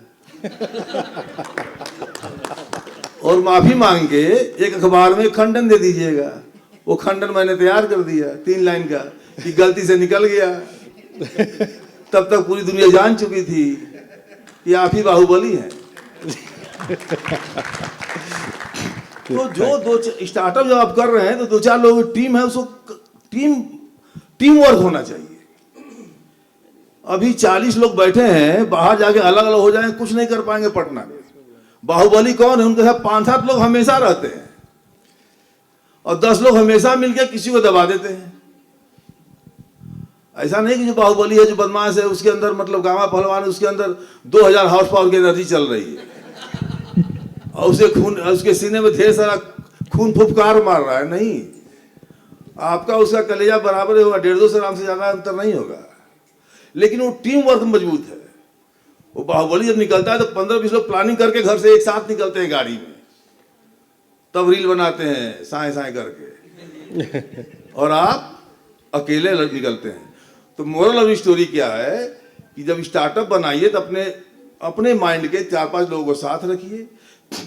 और माफी मांग के एक अखबार में खंडन दे दीजिएगा। वो खंडन मैंने तैयार कर दिया 3 लाइन का, कि गलती से निकल गया। तब तक पूरी दुनिया जान चुकी थी कि आप ही बाहुबली हैं। तो जो 2 स्टार्टअप जब आप कर रहे हैं, तो 2-4 लोगों की टीम है, उसको टीम वर्क होना चाहिए। अभी 40 लोग बैठे हैं, बाहर जाके अलग अलग हो जाएंगे, कुछ नहीं कर पाएंगे पटना में। बाहुबली कौन है? उनके साथ 5-7 लोग हमेशा रहते हैं, और 10 लोग हमेशा मिलकर किसी को दबा देते हैं। ऐसा नहीं कि जो बाहुबली है, जो बदमाश है, उसके अंदर मतलब गामा पहलवान है, उसके अंदर 2000 हॉर्स पावर की एनर्जी चल रही है, और उसे खून, उसके सीने में ढेर सारा खून फुफकार मार रहा है। नहीं, आपका उसका कलेजा बराबर होगा, 150 ग्राम से ज्यादा अंतर नहीं होगा, लेकिन वो टीम वर्क मजबूत है। वो बाहुबली जब निकलता है तो 15-20 लोग प्लानिंग करके घर से एक साथ निकलते हैं गाड़ी में, तब रील बनाते हैं साए साए करके, और आप अकेले निकलते हैं। तो मोरल ऑफ स्टोरी क्या है कि जब स्टार्टअप बनाइए तो अपने माइंड के 4-5 लोगों को साथ रखिए।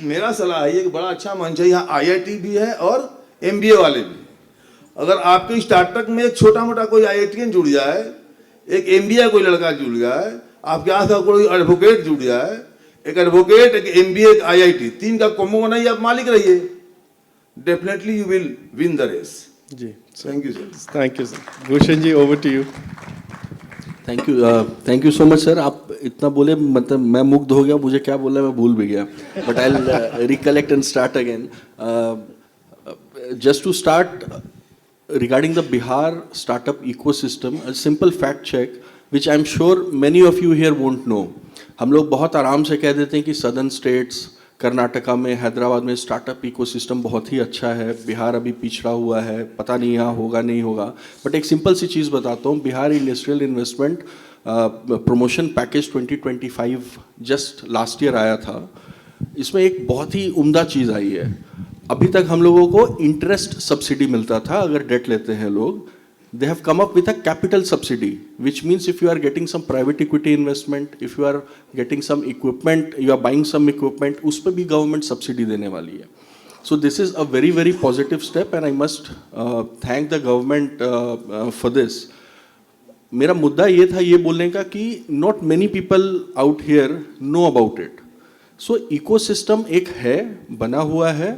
मेरा सलाह है कि बड़ा अच्छा मंच है, यहाँ IIT भी है और MBA वाले भी। अगर आपके स्टार्टअप में एक छोटा मोटा कोई IITian जुड़ जाए, एक MBA कोई लड़का जुड़ जाए, आपके आस पास कोई एडवोकेट जुड़ जाए, एक एडवोकेट, एक MBA, एक IIT, 3 का कॉम्बो बनाइए, आप मालिक रहिए, definitely you will win the race. जी, thank you sir. Thank you sir. Bhushan ji, over to you. Thank you so much sir. आप इतना बोले, मतलब मैं मुग्ध हो गया, मुझे क्या बोलना मैं भूल भी गया, but I will recollect and start again. Just to start, regarding the Bihar startup ecosystem, a simple fact check which I'm sure many of you here won't know. हम लोग बहुत आराम से कह देते हैं कि सदर्न स्टेट्स, कर्नाटका में, हैदराबाद में स्टार्टअप इकोसिस्टम बहुत ही अच्छा है, बिहार अभी पिछड़ा हुआ है, पता नहीं यहाँ होगा नहीं होगा। बट एक सिंपल सी चीज़ बताता हूँ, Bihar industrial investment promotion package 2025 just last year आया था। इसमें एक बहुत ही उम्दा चीज़ आई है। अभी तक हम लोगों को इंटरेस्ट सब्सिडी मिलता था अगर डेट लेते हैं लोग। They have come up with a capital subsidy, which means if you are getting some private equity investment, if you are getting some equipment, you are buying some equipment, उस पर भी government subsidy देने वाली है। So this is a very, very positive step, and I must thank the government for this. मेरा मुद्दा ये था ये बोलने का कि not many people out here know about it. So ecosystem एक है, बना हुआ है.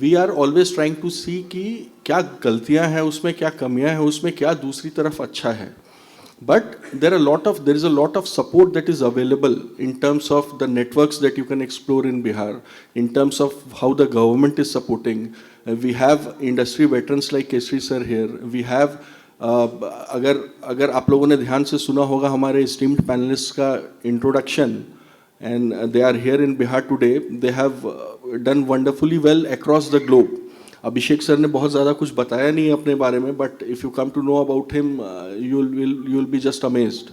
We are always trying to see कि क्या गलतियां हैं उसमें, क्या कमियां हैं उसमें, क्या दूसरी तरफ अच्छा है. But there is a lot of support that is available in terms of the networks that you can explore in Bihar, in terms of how the government is supporting. We have industry veterans like Kesri sir here. We have अगर आप लोगों ने ध्यान से सुना होगा हमारे esteemed panelists का introduction, and they are here in Bihar today. They have done wonderfully well across the globe. Abhishek sir ने बहुत ज़्यादा कुछ बताया नहीं अपने बारे में, but if you come to know about him you will be just amazed.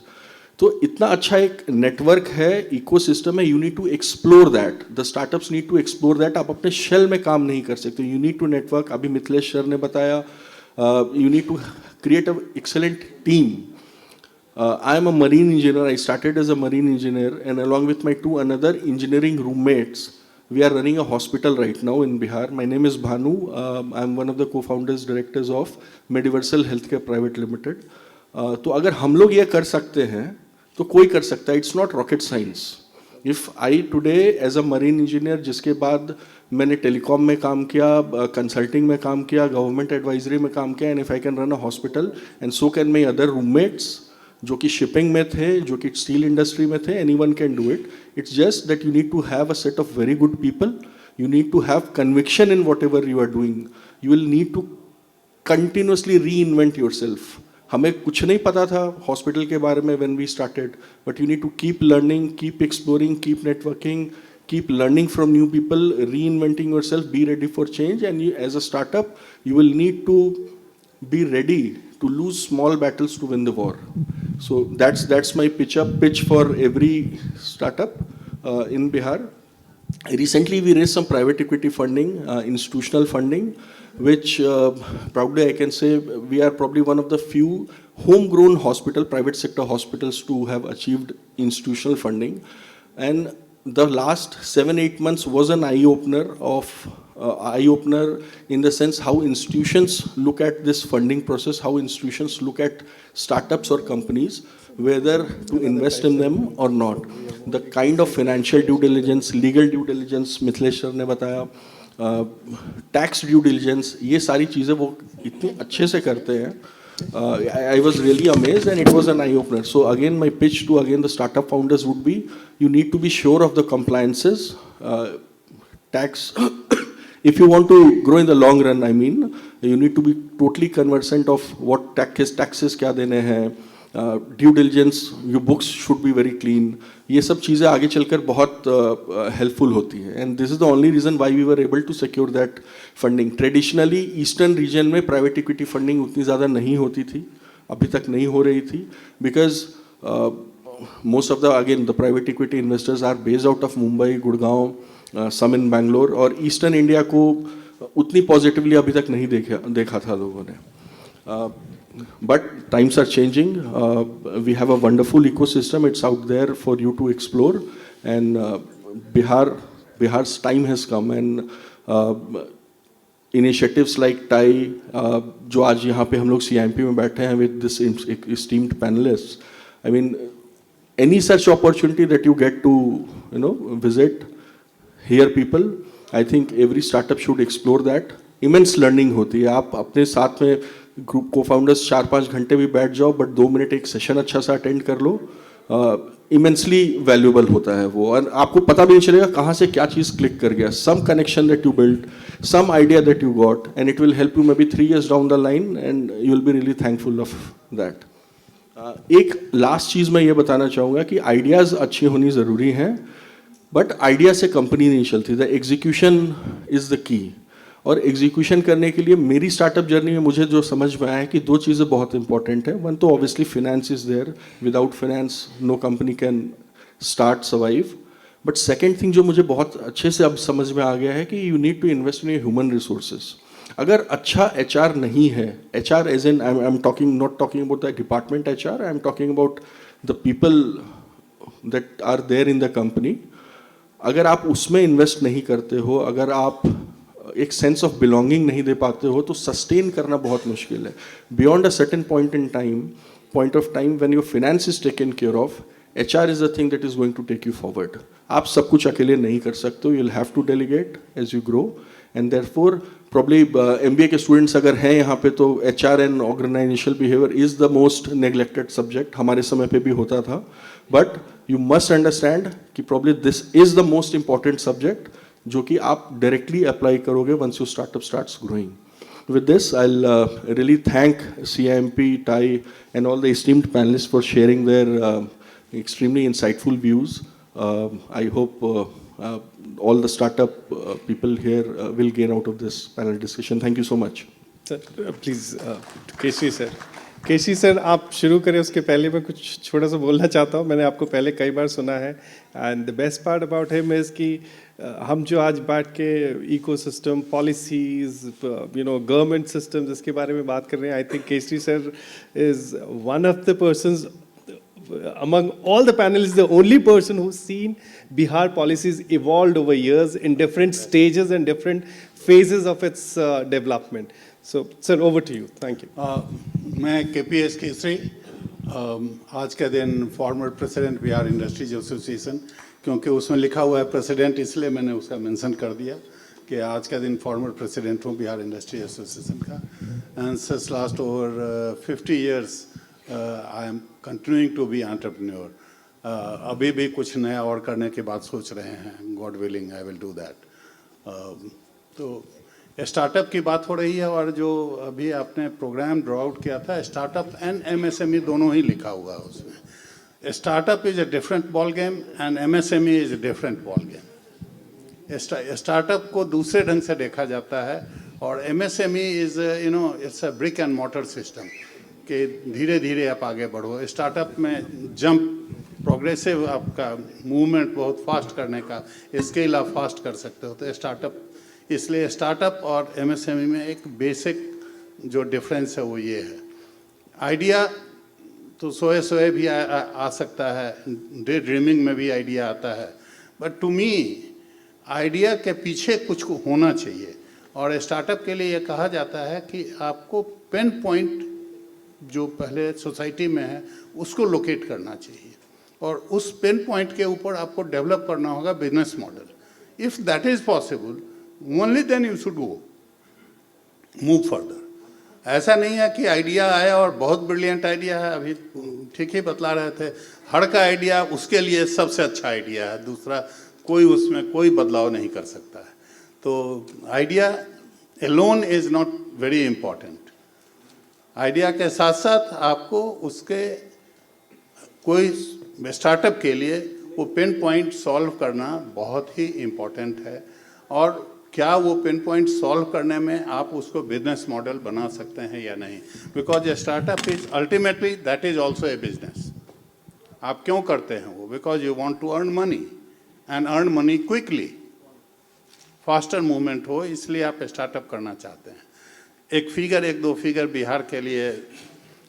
तो इतना अच्छा एक नेटवर्क है, इकोसिस्टम है. You need to explore that. The startups need to explore that. आप अपने शेल में काम नहीं कर सकते. You need to network. अभी मिथिलेश सर ने बताया, you need to create a excellent team. I am a marine engineer. I started as a marine engineer, and along with my two another engineering roommates, we are running a hospital right now in Bihar. My name is Bhanu. I am one of the co-founders, directors of Mediversal Healthcare Private Limited. तो अगर हम लोग ये कर सकते हैं तो कोई कर सकता है. It's not rocket science. If I today as a marine engineer, जिसके बाद मैंने टेलीकॉम में काम किया, कंसल्टिंग में काम किया, गवर्नमेंट एडवाइजरी में काम किया, and if I can run a hospital, and so can my other roommates जो कि शिपिंग में थे, जो कि स्टील इंडस्ट्री में थे, anyone can do it. It's just that you need to have a set of very good people. You need to have conviction in whatever you are doing. You will need to continuously reinvent yourself. हमें कुछ नहीं पता था hospital के बारे में when we started, but you need to keep learning, keep exploring, keep networking, keep learning from new people, reinventing yourself, be ready for change, and you, as a startup, you will need to be ready to lose small battles to win the war. So that's my pitch for every startup in Bihar. Recently we raised some private equity funding, institutional funding, which proudly I can say we are probably one of the few homegrown private sector hospitals to have achieved institutional funding. And the last 7-8 months was an eye-opener in the sense how institutions look at this funding process, how institutions look at startups or companies, whether to invest in them or not. The kind of financial due diligence, legal due diligence, Mithilesh sir ने बताया, tax due diligence, ये सारी चीज़ें वो इतनी अच्छे से करते हैं. I was really amazed, and it was an eye-opener. So again, my pitch to the startup founders would be, you need to be sure of the compliances, tax. If you want to grow in the long run, I mean, you need to be totally conversant of what taxes क्या देने हैं, due diligence, your books should be very clean. ये सब चीज़ें आगे चलकर बहुत helpful होती हैं. And this is the only reason why we were able to secure that funding. Traditionally, eastern region में private equity funding उतनी ज़्यादा नहीं होती थी, अभी तक नहीं हो रही थी, because most of the private equity investors are based out of Mumbai, Gurgaon, some in Bangalore, और ईस्टर्न इंडिया को उतनी पॉजिटिवली अभी तक नहीं देखा था लोगों ने. But times are changing. We have a wonderful ecosystem. It's out there for you to explore, and Bihar's time has come, and initiatives like TIE, जो आज यहाँ पे हम लोग CIMP में बैठे हैं with this esteemed panelists. I mean, any such opportunity that you get to visit, hear people, I think every startup should explore that. Immense learning होती है. आप अपने साथ में ग्रुप को फाउंडर्स 4-5 घंटे भी बैठ जाओ, बट 2 मिनट एक सेशन अच्छा सा अटेंड कर लो, इमेंसली वैल्यूएबल होता है वो, और आपको पता भी नहीं चलेगा कहाँ से क्या चीज़ क्लिक कर गया. Some connection that you build, some idea that you got, and it will help you maybe 3 years down the line, and you will be really thankful of that. एक लास्ट चीज़ मैं ये बताना चाहूँगा कि ideas अच्छी होनी ज़रूरी हैं, बट आइडिया से कंपनी नहीं चलती. The execution is the key. और एग्जीक्यूशन करने के लिए मेरी स्टार्टअप जर्नी में मुझे जो समझ में आया है कि 2 चीज़ें बहुत इंपॉर्टेंट है. वन तो obviously finance is there. Without finance no company can start survive. But second thing जो मुझे बहुत अच्छे से अब समझ में आ गया है कि you need to invest in human resources. अगर अच्छा HR नहीं है, HR as in I am talking not talking about the department HR, I am talking about the people that are there in the company. अगर आप उसमें invest नहीं करते हो, अगर आप एक सेंस ऑफ बिलोंगिंग नहीं दे पाते हो तो सस्टेन करना बहुत मुश्किल है. Beyond a certain point of time when your finance is taken care of, HR is the thing that is going to take you forward. आप सब कुछ अकेले नहीं कर सकते हो. You'll have to delegate as you grow, and therefore probably MBA के students अगर हैं यहाँ पे तो HR and organizational behavior is the most neglected subject. हमारे समय पे भी होता था. But you must understand कि probably this is the most important subject जो कि आप directly apply करोगे once your startup starts growing. With this, I'll really thank CIMP, TAI, and all the esteemed panelists for sharing their extremely insightful views. I hope all the startup people here will gain out of this panel discussion. Thank you so much. Sir please Keshari sir. Keshari sir आप शुरू करें, उसके पहले मैं कुछ छोटा सा बोलना चाहता हूँ. मैंने आपको पहले कई बार सुना है, and the best part about him is कि हम जो आज बैठ के इकोसिस्टम, पॉलिसीज, गवर्नमेंट सिस्टम जिसके बारे में बात कर रहे हैं, I think Keshari sir is one of the persons among all the panelists, the only person who's seen Bihar policies evolved over years in different stages and different phases of its development. So, sir, over to you. Thank you. मैं KPS Kesari, आज का दिन former president Bihar industries association, क्योंकि उसमें लिखा हुआ है president, इसलिए मैंने उसका मेंशन कर दिया कि आज का दिन फॉर्मर प्रेसिडेंट हूँ बिहार इंडस्ट्री एसोसिएशन का. And since last over 50 years I am continuing to be entrepreneur. अभी भी कुछ नया और करने की बात सोच रहे हैं. God willing I will do that. तो स्टार्टअप की बात हो रही है, और जो अभी आपने प्रोग्राम ड्रॉ आउट किया था, स्टार्टअप एंड MSME दोनों ही लिखा हुआ है उसमें. Startup is a different ball game and MSME is a different ball game. Startup को दूसरे ढंग से देखा जाता है, और MSME is it's a brick and motor system कि धीरे धीरे आप आगे बढ़ो. स्टार्टअप में जंप, प्रोग्रेसिव आपका मूवमेंट बहुत फास्ट करने का स्केल आप फास्ट कर सकते हो. तो स्टार्टअप, इसलिए स्टार्टअप और MSME में एक बेसिक जो डिफरेंस है वो ये है. आइडिया तो सोए भी आ सकता है, डे ड्रीमिंग में भी आइडिया आता है, बट टू मी आइडिया के पीछे कुछ होना चाहिए. और स्टार्टअप के लिए ये कहा जाता है कि आपको पेन पॉइंट जो पहले सोसाइटी में है उसको लोकेट करना चाहिए, और उस पेन पॉइंट के ऊपर आपको डेवलप करना होगा business model. If that is possible, only then you should go move further. ऐसा नहीं है कि आइडिया आया और बहुत ब्रिलियंट आइडिया है. अभी ठीक ही बतला रहे थे, हर का आइडिया उसके लिए सबसे अच्छा आइडिया है, दूसरा कोई उसमें कोई बदलाव नहीं कर सकता है. तो idea alone is not very important. Idea के साथ साथ आपको उसके कोई स्टार्टअप के लिए वो पिन पॉइंट सॉल्व करना बहुत ही इम्पोर्टेंट है. और क्या वो पिन पॉइंट सॉल्व करने में आप उसको बिजनेस मॉडल बना सकते हैं या नहीं. Because startup is ultimately that is also a business. आप क्यों करते हैं वो? Because you want to earn money and earn money quickly, faster movement हो, इसलिए आप स्टार्टअप करना चाहते हैं. एक दो फिगर बिहार के लिए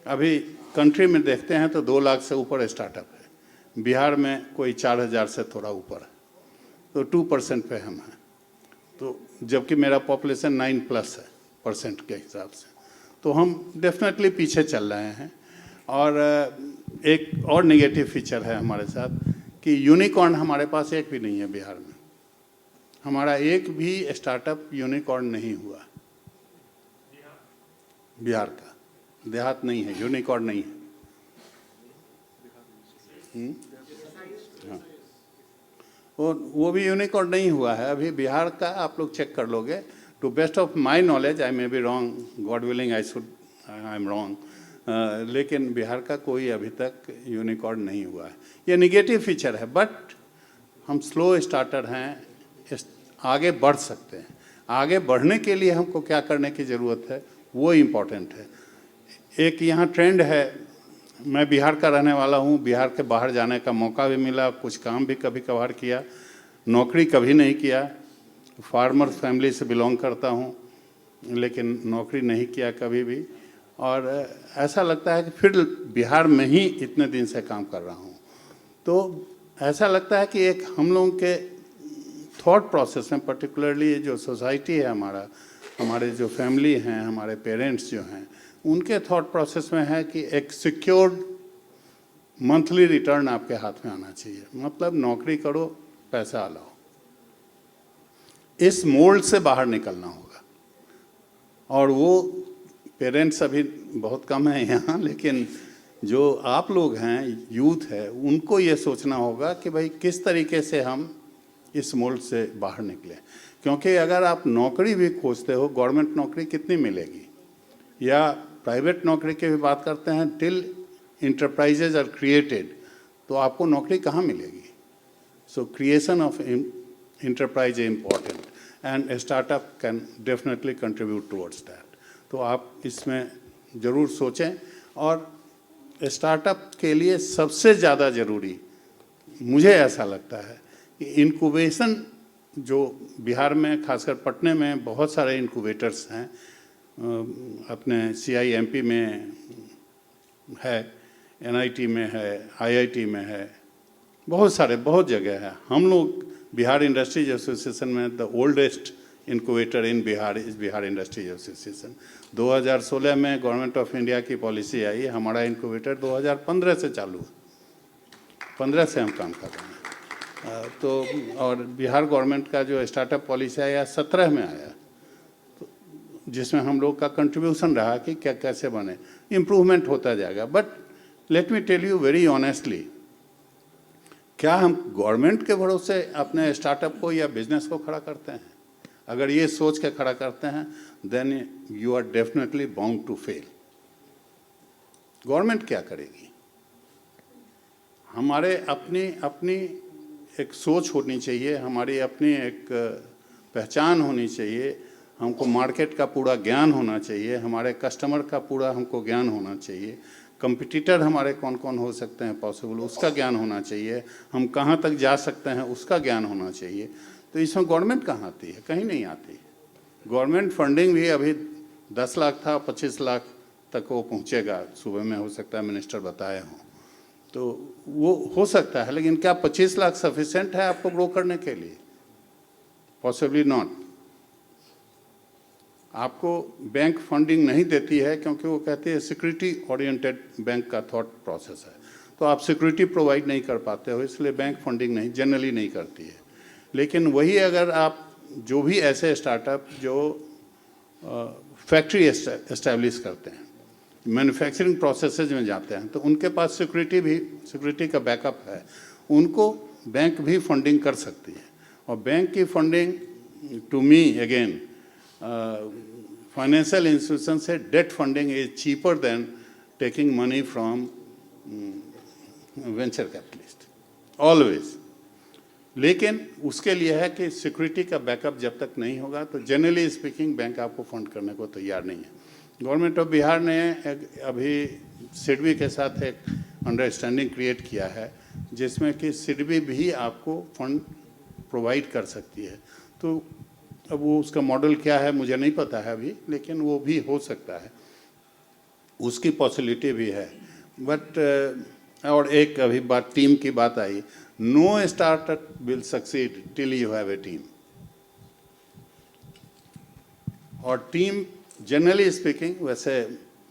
अभी कंट्री में देखते हैं तो 2 लाख से ऊपर स्टार्टअप है. बिहार में कोई 4,000 से थोड़ा ऊपर है, तो 2% पे हम हैं. तो जबकि मेरा पॉपुलेशन 9+ है % के हिसाब से, तो हम डेफिनेटली पीछे चल रहे हैं. और एक और नेगेटिव फीचर है हमारे साथ कि यूनिकॉर्न हमारे पास एक भी नहीं है बिहार में. हमारा एक भी स्टार्टअप यूनिकॉर्न नहीं हुआ बिहार का. देहात नहीं है, यूनिकॉर्न नहीं है. हाँ, वो भी यूनिकॉर्न नहीं हुआ है अभी बिहार का. आप लोग चेक कर लोगे. To best of my knowledge, I may be wrong, God willing I am wrong, लेकिन बिहार का कोई अभी तक यूनिकॉर्न नहीं हुआ है. ये निगेटिव फीचर है, बट हम स्लो स्टार्टर हैं, आगे बढ़ सकते हैं. आगे बढ़ने के लिए हमको क्या करने की ज़रूरत है वो इम्पोर्टेंट है. एक यहाँ ट्रेंड है, मैं बिहार का रहने वाला हूँ, बिहार के बाहर जाने का मौका भी मिला, कुछ काम भी कभी कभार किया, नौकरी कभी नहीं किया. फार्मर फैमिली से बिलोंग करता हूँ, लेकिन नौकरी नहीं किया कभी भी. और ऐसा लगता है कि फिर बिहार में ही इतने दिन से काम कर रहा हूँ, तो ऐसा लगता है कि एक हम लोगों के थॉट प्रोसेस में, पर्टिकुलरली जो सोसाइटी है हमारा, हमारे जो फैमिली हैं, हमारे पेरेंट्स जो हैं, उनके थॉट प्रोसेस में है कि एक सिक्योर्ड मंथली रिटर्न आपके हाथ में आना चाहिए, मतलब नौकरी करो पैसा लाओ। इस मोल्ड से बाहर निकलना होगा, और वो पेरेंट्स अभी बहुत कम हैं यहाँ, लेकिन जो आप लोग हैं, यूथ है, उनको ये सोचना होगा कि भाई किस तरीके से हम इस मोल्ड से बाहर निकलें। क्योंकि अगर आप नौकरी भी खोजते हो, गवर्नमेंट नौकरी कितनी मिलेगी, या प्राइवेट नौकरी की भी बात करते हैं, टिल इंटरप्राइजेज आर क्रिएटेड, तो आपको नौकरी कहाँ मिलेगी। So creation of enterprise is important and startup can definitely contribute towards that. तो आप इसमें ज़रूर सोचें, और स्टार्टअप के लिए सबसे ज़्यादा ज़रूरी मुझे ऐसा लगता है कि इनक्यूबेशन, जो बिहार में खासकर पटने में बहुत सारे इनक्यूबेटर्स हैं, अपने CIMP में है, NIT में है, IIT में है, बहुत सारे, बहुत जगह है। हम लोग बिहार इंडस्ट्रीज एसोसिएशन में the oldest incubator in Bihar is Bihar industries association. 2016 में गवर्नमेंट ऑफ इंडिया की पॉलिसी आई, हमारा इनक्यूबेटर 2015 से चालू है, 15 से हम काम कर रहे हैं। तो और बिहार गवर्नमेंट का जो स्टार्टअप पॉलिसी आया 17 में आया, तो जिसमें हम लोग का कंट्रीब्यूशन रहा कि क्या कैसे बने, इम्प्रूवमेंट होता जाएगा। But let me tell you very honestly, क्या हम गवर्नमेंट के भरोसे अपने स्टार्टअप को या बिजनेस को खड़ा करते हैं? अगर ये सोच के खड़ा करते हैं, then you are definitely bound to fail. Government क्या करेगी? हमारे अपनी एक सोच होनी चाहिए, हमारी अपनी एक पहचान होनी चाहिए, हमको मार्केट का पूरा ज्ञान होना चाहिए, हमारे कस्टमर का पूरा हमको ज्ञान होना चाहिए, कंपटीटर हमारे कौन कौन हो सकते हैं पॉसिबल, उसका ज्ञान होना चाहिए, हम कहाँ तक जा सकते हैं उसका ज्ञान होना चाहिए। तो इसमें गवर्नमेंट कहाँ आती है? कहीं नहीं आती। गवर्नमेंट फंडिंग भी अभी 10 लाख था, 25 लाख तक वो पहुँचेगा, सुबह में हो सकता है मिनिस्टर बताए हों, तो वो हो सकता है। लेकिन क्या 25 लाख सफिशिएंट है आपको ग्रो करने के लिए? Possibly not. आपको बैंक फंडिंग नहीं देती है क्योंकि वो कहते हैं सिक्योरिटी ओरिएंटेड बैंक का थॉट प्रोसेस है, तो आप सिक्योरिटी प्रोवाइड नहीं कर पाते हो, इसलिए बैंक फंडिंग नहीं जनरली नहीं करती है। लेकिन वही अगर आप जो भी ऐसे स्टार्टअप जो फैक्ट्री एस्टैब्लिश करते हैं, मैन्युफैक्चरिंग प्रोसेसेज में जाते हैं, तो उनके पास सिक्योरिटी का बैकअप है, उनको बैंक भी फंडिंग कर सकती है। और बैंक की funding to me again, financial institution से debt funding is cheaper than taking money from venture capitalist always. लेकिन उसके लिए है कि सिक्योरिटी का बैकअप जब तक नहीं होगा तो जनरली स्पीकिंग बैंक आपको फंड करने को तैयार नहीं है। गवर्नमेंट ऑफ बिहार ने अभी सिडबी के साथ एक अंडरस्टैंडिंग क्रिएट किया है जिसमें कि सिडबी भी आपको फंड प्रोवाइड कर सकती है। तो अब वो उसका मॉडल क्या है मुझे नहीं पता है अभी, लेकिन वो भी हो सकता है, उसकी पॉसिबिलिटी भी है। बट और एक अभी बात टीम की बात आई, no startup will succeed till you have a team. और टीम जनरली स्पीकिंग, वैसे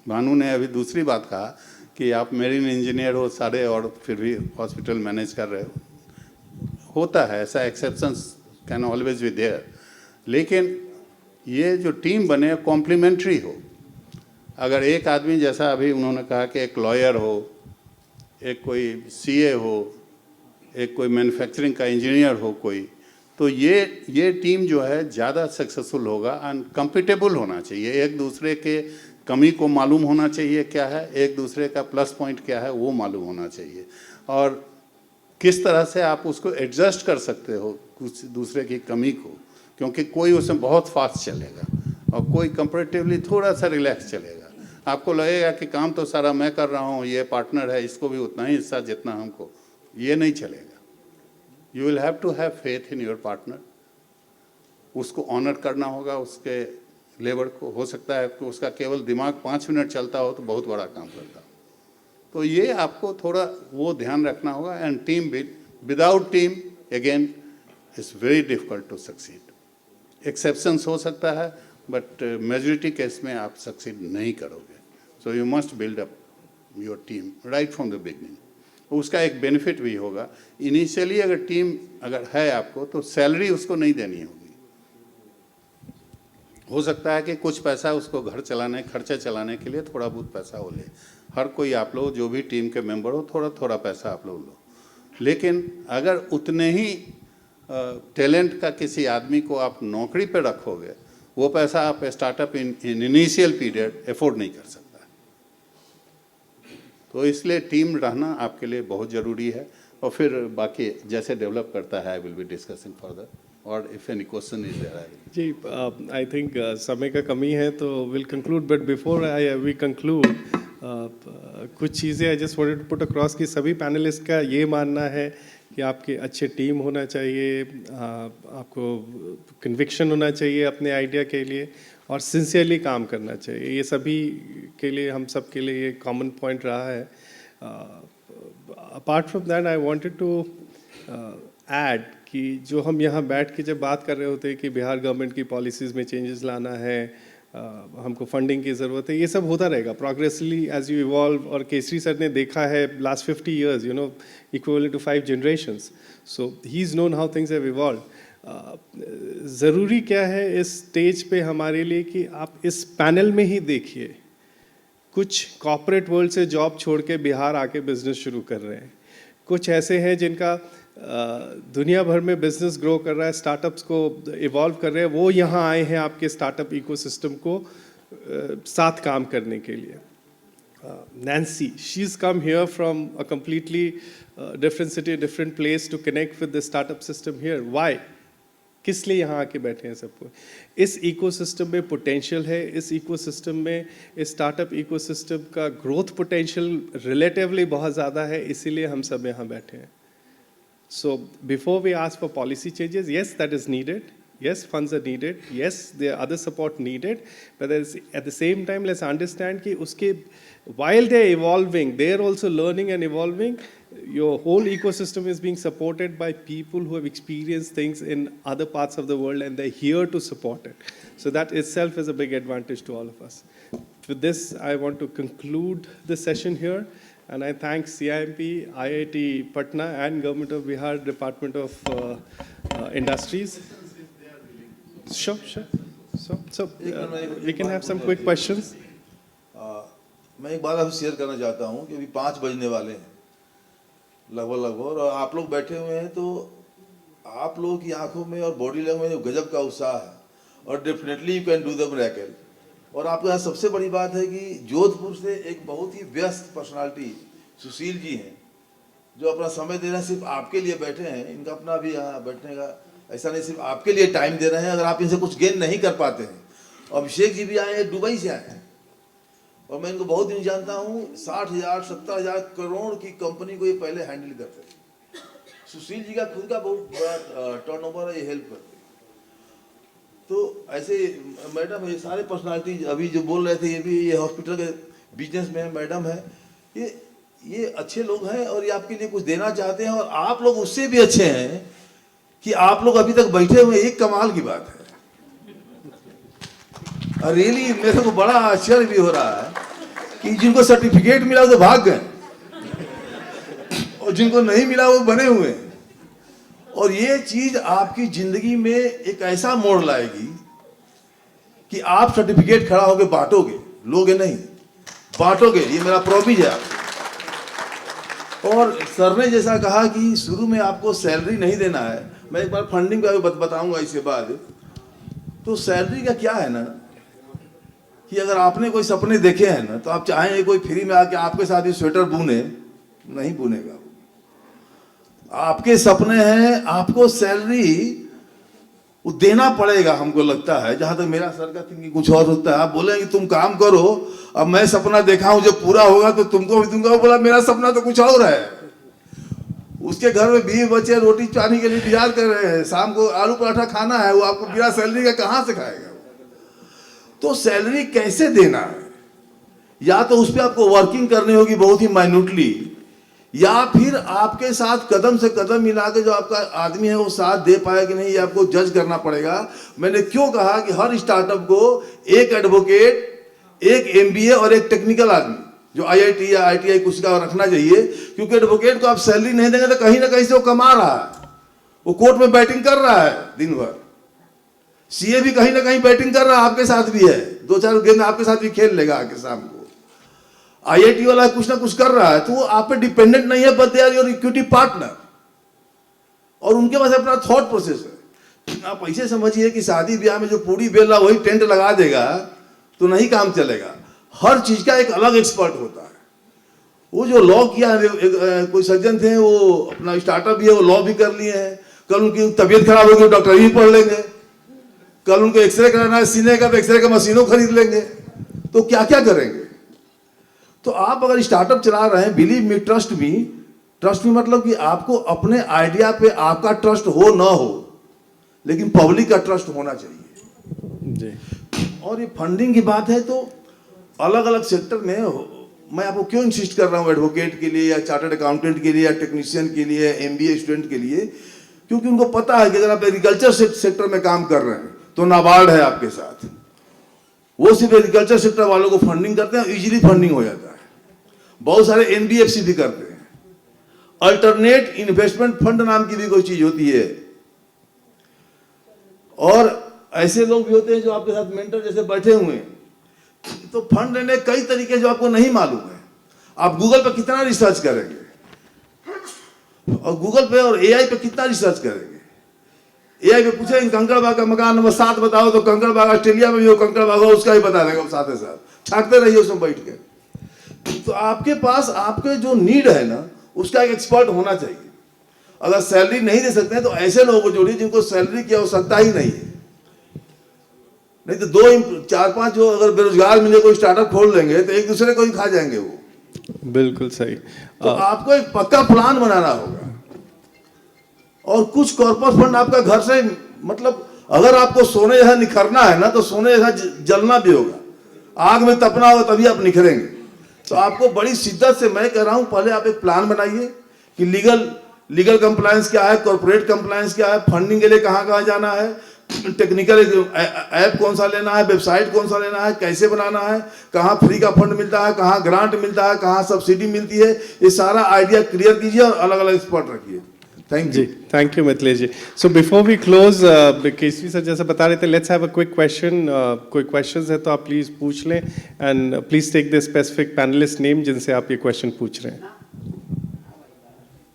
भानु ने अभी दूसरी बात कहा कि आप मेरीन इंजीनियर हो सारे और फिर भी हॉस्पिटल मैनेज कर रहे हो, होता है ऐसा, exceptions can always be there. लेकिन ये जो टीम बने कॉम्प्लीमेंट्री हो। अगर एक आदमी जैसा अभी उन्होंने कहा कि एक लॉयर हो, एक कोई सीए हो, एक कोई मैन्युफैक्चरिंग का इंजीनियर हो कोई, तो ये टीम जो है ज़्यादा सक्सेसफुल होगा। एंड कंपेटेबल होना चाहिए, एक दूसरे के कमी को मालूम होना चाहिए क्या है, एक दूसरे का प्लस पॉइंट क्या है वो मालूम होना चाहिए, और किस तरह से आप उसको एडजस्ट कर सकते हो कुछ दूसरे की कमी को, क्योंकि कोई उसमें बहुत फास्ट चलेगा और कोई कंपैरेटिवली थोड़ा सा रिलैक्स चलेगा। आपको लगेगा कि काम तो सारा मैं कर रहा हूँ, ये पार्टनर है, इसको भी उतना ही हिस्सा जितना हमको, ये नहीं चलेगा। You will have to have faith in your partner, उसको ऑनर करना होगा, उसके लेबर को। हो सकता है कि उसका केवल दिमाग 5 मिनट चलता हो तो बहुत बड़ा काम करता हो, तो ये आपको थोड़ा वो ध्यान रखना होगा। And team without team again it's very difficult to succeed. Exceptions हो सकता है, बट मेजॉरिटी केस में आप सक्सीड नहीं करोगे। So you must build up your team right from the beginning. उसका एक बेनिफिट भी होगा, इनिशियली अगर टीम अगर है आपको तो सैलरी उसको नहीं देनी होगी। हो सकता है कि कुछ पैसा उसको घर चलाने, खर्चे चलाने के लिए थोड़ा बहुत पैसा हो ले। हर कोई आप लोग जो भी टीम के मेंबर हो, थोड़ा थोड़ा पैसा आप लोग लो, लेकिन अगर उतने ही टैलेंट का किसी आदमी को आप नौकरी पे रखोगे, वो पैसा आप startup in initial period afford नहीं कर सकता। तो इसलिए टीम रहना आपके लिए बहुत ज़रूरी है। और फिर बाकी जैसे डेवलप करता है, I will be discussing further, और if any question is there जी, आई थिंक समय का कमी है तो will conclude, but before I we conclude कुछ चीज़ें I just wanted to put across कि सभी पैनलिस्ट का ये मानना है कि आपके अच्छे टीम होना चाहिए, आपको कन्विक्शन होना चाहिए अपने आइडिया के लिए, और सिंसियरली काम करना चाहिए। ये सभी के लिए, हम सब के लिए ये कॉमन पॉइंट रहा है। Apart from that I wanted to add कि जो हम यहाँ बैठ के जब बात कर रहे होते हैं कि बिहार गवर्नमेंट की पॉलिसीज़ में चेंजेस लाना है, हमको फंडिंग की ज़रूरत है, ये सब होता रहेगा प्रोग्रेसिवली एज यू इवॉल्व। और केसरी सर ने देखा है last 50 years, you know, equal to 5 generations, so he is known how things have evolve. ज़रूरी क्या है इस स्टेज पे हमारे लिए कि आप इस पैनल में ही देखिए, कुछ कॉर्पोरेट वर्ल्ड से जॉब छोड़ के बिहार आके बिजनेस शुरू कर रहे हैं, कुछ ऐसे हैं जिनका दुनिया भर में बिजनेस ग्रो कर रहा है, स्टार्टअप्स को इवॉल्व कर रहे हैं, वो यहाँ आए हैं आपके स्टार्टअप इकोसिस्टम को साथ काम करने के लिए। Nancy, she's come here from a completely different city, different place to connect with the startup system here. Why? किस लिए यहाँ आके बैठे हैं सबको? इस इकोसिस्टम में पोटेंशियल है, इस इकोसिस्टम में, इस स्टार्टअप इकोसिस्टम का ग्रोथ पोटेंशियल रिलेटिवली बहुत ज़्यादा है, इसीलिए हम सब यहाँ बैठे हैं। So before we ask for policy changes, yes, that is needed. Yes, funds are needed. Yes, there are other support needed. But at the same time, let's understand कि उसके while they're evolving, they're also learning and evolving. Your whole ecosystem is being supported by people who have experienced things in other parts of the world, and they're here to support it. So that itself is a big advantage to all of us. With this, I want to conclude the session here. And I thank CIMP, IIT Patna, and Government of Bihar Department of Industries. Sure. So we can have some quick questions. मैं एक बात आपसे share करना चाहता हूँ कि अभी 5 बजने वाले हैं लगभग, और आप लोग बैठे हुए हैं, तो आप लोगों की आंखों में और बॉडी लैंग्वेज में गजब का उत्साह है, और definitely you can do the miracle. और आपके यहाँ सबसे बड़ी बात है कि जोधपुर से एक बहुत ही व्यस्त पर्सनालिटी सुशील जी हैं, जो अपना समय दे रहे हैं, सिर्फ आपके लिए बैठे हैं। इनका अपना भी यहाँ बैठने का ऐसा नहीं, सिर्फ आपके लिए टाइम दे रहे हैं। अगर आप इनसे कुछ गेन नहीं कर पाते हैं, अभिषेक जी भी आए हैं, दुबई से आए हैं, और मैं इनको बहुत दिन जानता हूँ। 60,000 70,000 करोड़ की कंपनी को ये पहले हैंडल करते हैं। सुशील जी का खुद का बहुत बड़ा टर्नओवर है, ये हेल्प करते हैं। तो ऐसे मैडम, ये सारे पर्सनालिटी अभी जो बोल रहे थे, ये भी ये हॉस्पिटल के बिजनेस में मैडम है, ये अच्छे लोग हैं, और ये आपके लिए कुछ देना चाहते हैं, और आप लोग उससे भी अच्छे हैं कि आप लोग अभी तक बैठे हुए। एक कमाल की बात है, रियली मेरे को बड़ा आश्चर्य भी हो रहा है कि जिनको सर्टिफिकेट मिला वो तो भाग गए, और जिनको नहीं मिला वो बने हुए हैं। और ये चीज आपकी जिंदगी में एक ऐसा मोड़ लाएगी कि आप सर्टिफिकेट खड़ा होकर बांटोगे, लोगे नहीं, बांटोगे। ये मेरा प्रॉमिस है। और सर ने जैसा कहा कि शुरू में आपको सैलरी नहीं देना है, मैं एक बार फंडिंग का भी बताऊंगा इसके बाद। तो सैलरी का क्या है ना, कि अगर आपने कोई सपने देखे हैं ना, तो आप चाहेंगे कोई फ्री में आके आपके साथ ही स्वेटर बुने, नहीं बुनेगा। आपके सपने हैं, आपको सैलरी वो देना पड़ेगा। हमको लगता है, जहां तक मेरा सर का थिंकिंग कुछ और होता है। आप बोलेंगे तुम काम करो, अब मैं सपना देखा हूं, जब पूरा होगा तो तुमको भी दूंगा। वो बोला मेरा सपना तो कुछ और है, उसके घर में 20 बच्चे रोटी पानी के लिए इंतजार कर रहे हैं, शाम को आलू पराठा खाना है, वो आपको बिना सैलरी का कहां से खाएगा। तो सैलरी कैसे देना है, या तो उस पर आपको वर्किंग करनी होगी बहुत ही माइन्यूटली, या फिर आपके साथ कदम से कदम मिला के जो आपका आदमी है वो साथ दे पाया कि नहीं, ये आपको जज करना पड़ेगा। मैंने क्यों कहा कि हर स्टार्टअप को एक एडवोकेट, एक एमबीए और एक टेक्निकल आदमी जो आईआईटी या आईटीआई कुछ का रखना चाहिए, क्योंकि एडवोकेट को आप सैलरी नहीं देंगे तो कहीं ना कहीं से वो कमा रहा है, वो कोर्ट में बैटिंग कर रहा है दिन भर। सीए भी कहीं ना कहीं बैटिंग कर रहा है, आपके साथ भी है, 2-4 गेंद आपके साथ भी खेल लेगा आके शाम को। आईआईटी वाला कुछ ना कुछ कर रहा है, तो वो आप पे डिपेंडेंट नहीं है, but they are your equity partner, और उनके पास अपना थॉट प्रोसेस है। आप ऐसे समझिए कि शादी ब्याह में जो पूरी बेला वही टेंट लगा देगा तो नहीं काम चलेगा। हर चीज का एक अलग एक्सपर्ट होता है। वो जो लॉ किया है, कोई सज्जन थे वो अपना स्टार्टअप भी है, वो लॉ भी कर लिए हैं। कल उनकी तबीयत खराब होगी, डॉक्टर भी पढ़ लेंगे। कल उनको एक्सरे कराना है सीने का, तो एक्सरे का मशीनों खरीद लेंगे। तो क्या क्या करेंगे? तो आप अगर स्टार्टअप चला रहे हैं, बिलीव मी, ट्रस्ट मी मतलब कि आपको अपने आइडिया पे आपका ट्रस्ट हो ना हो, लेकिन पब्लिक का ट्रस्ट होना चाहिए जी। और ये फंडिंग की बात है तो अलग अलग सेक्टर में मैं आपको क्यों इंसिस्ट कर रहा हूँ, एडवोकेट के लिए या चार्टर्ड अकाउंटेंट के लिए या टेक्नीशियन के लिए, एमबीए स्टूडेंट के लिए, क्योंकि उनको पता है कि अगर आप एग्रीकल्चर सेक्टर में काम कर रहे हैं तो नाबार्ड है आपके साथ, वो सिर्फ एग्रीकल्चर सेक्टर वालों को फंडिंग करते हैं, इजीली फंडिंग हो जाता है। बहुत सारे एनबीएफसी भी करते हैं। अल्टरनेट इन्वेस्टमेंट फंड नाम की भी कोई चीज होती है, और ऐसे लोग भी होते हैं जो आपके साथ मेंटर जैसे बैठे हुए हैं। तो फंड लेने कई तरीके जो आपको नहीं मालूम है। आप गूगल पे कितना रिसर्च करेंगे, और गूगल पे और एआई पे कितना रिसर्च करेंगे? एआई पे पूछेंगे कंकड़बाग का मकान नंबर 7 बताओ, तो कंकड़बाग ऑस्ट्रेलिया में भी वो कंकड़बाग हो, उसका ही बता देगा साथ ही साथ। छांटते रहिए उसमें बैठ के। तो आपके पास आपके जो नीड है ना, उसका एक एक्सपर्ट होना चाहिए। अगर सैलरी नहीं दे सकते हैं तो ऐसे लोगों को जोड़िए जिनको सैलरी की आवश्यकता ही नहीं है। नहीं तो 2-4-5 जो अगर बेरोजगार मिले कोई स्टार्टअप खोल लेंगे तो एक दूसरे को ही खा जाएंगे वो। बिल्कुल सही। तो आपको एक पक्का प्लान बनाना होगा, और कुछ कॉर्पोरेट फंड आपका घर से, मतलब अगर आपको सोने जैसा निखरना है ना, तो सोने जैसा जलना भी होगा, आग में तपना होगा तभी आप निखरेंगे। तो आपको बड़ी शिद्दत से मैं कह रहा हूं, पहले आप एक प्लान बनाइए कि लीगल कंप्लायंस क्या है, कॉर्पोरेट कंप्लायंस क्या है, फंडिंग के लिए कहाँ कहाँ जाना है, टेक्निकल ऐप कौन सा लेना है, वेबसाइट कौन सा लेना है, कैसे बनाना है, कहाँ फ्री का फंड मिलता है, कहाँ ग्रांट मिलता है, कहाँ सब्सिडी मिलती है, ये सारा आइडिया क्लियर कीजिए और अलग अलग एक्सपर्ट रखिए। Thank you. Thank you Mithilesh ji. So before we close, Kesari sir जैसे बता रहे थे, let's have a quick question. कोई क्वेश्चंस है तो आप प्लीज पूछ लें, and please take the specific panellist name जिनसे आप ये क्वेश्चन पूछ रहे हैं।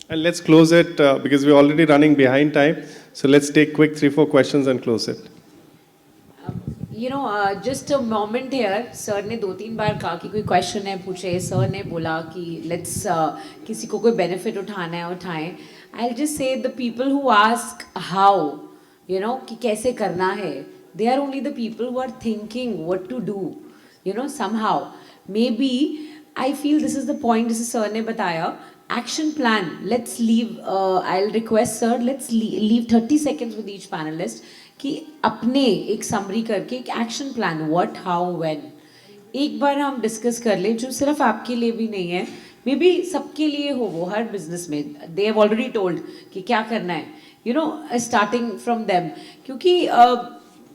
And let's close it because we're already running behind time. So let's take quick 3-4 questions and close it. Just a moment here. Sir ने 2-3 बार कहा कि कोई क्वेश्चन है पूछे, सर ने बोला कि लेट्स किसी को कोई बेनिफिट उठाना है उठाएं। I'll just say the people who ask how, कि कैसे करना है, they are only the people who are thinking what to do, somehow. Maybe I feel this is the point, जैसे सर ने बताया, action plan. Let's leave, I'll request sir, let's leave 30 seconds with each panelist कि अपने एक summary करके एक action plan, what, how, when, एक बार हम डिस्कस कर लें, जो सिर्फ आपके लिए भी नहीं है, मे बी सबके लिए हो, वो हर बिजनेस में दे हैव ऑलरेडी टोल्ड कि क्या करना है, स्टार्टिंग फ्रॉम देम। क्योंकि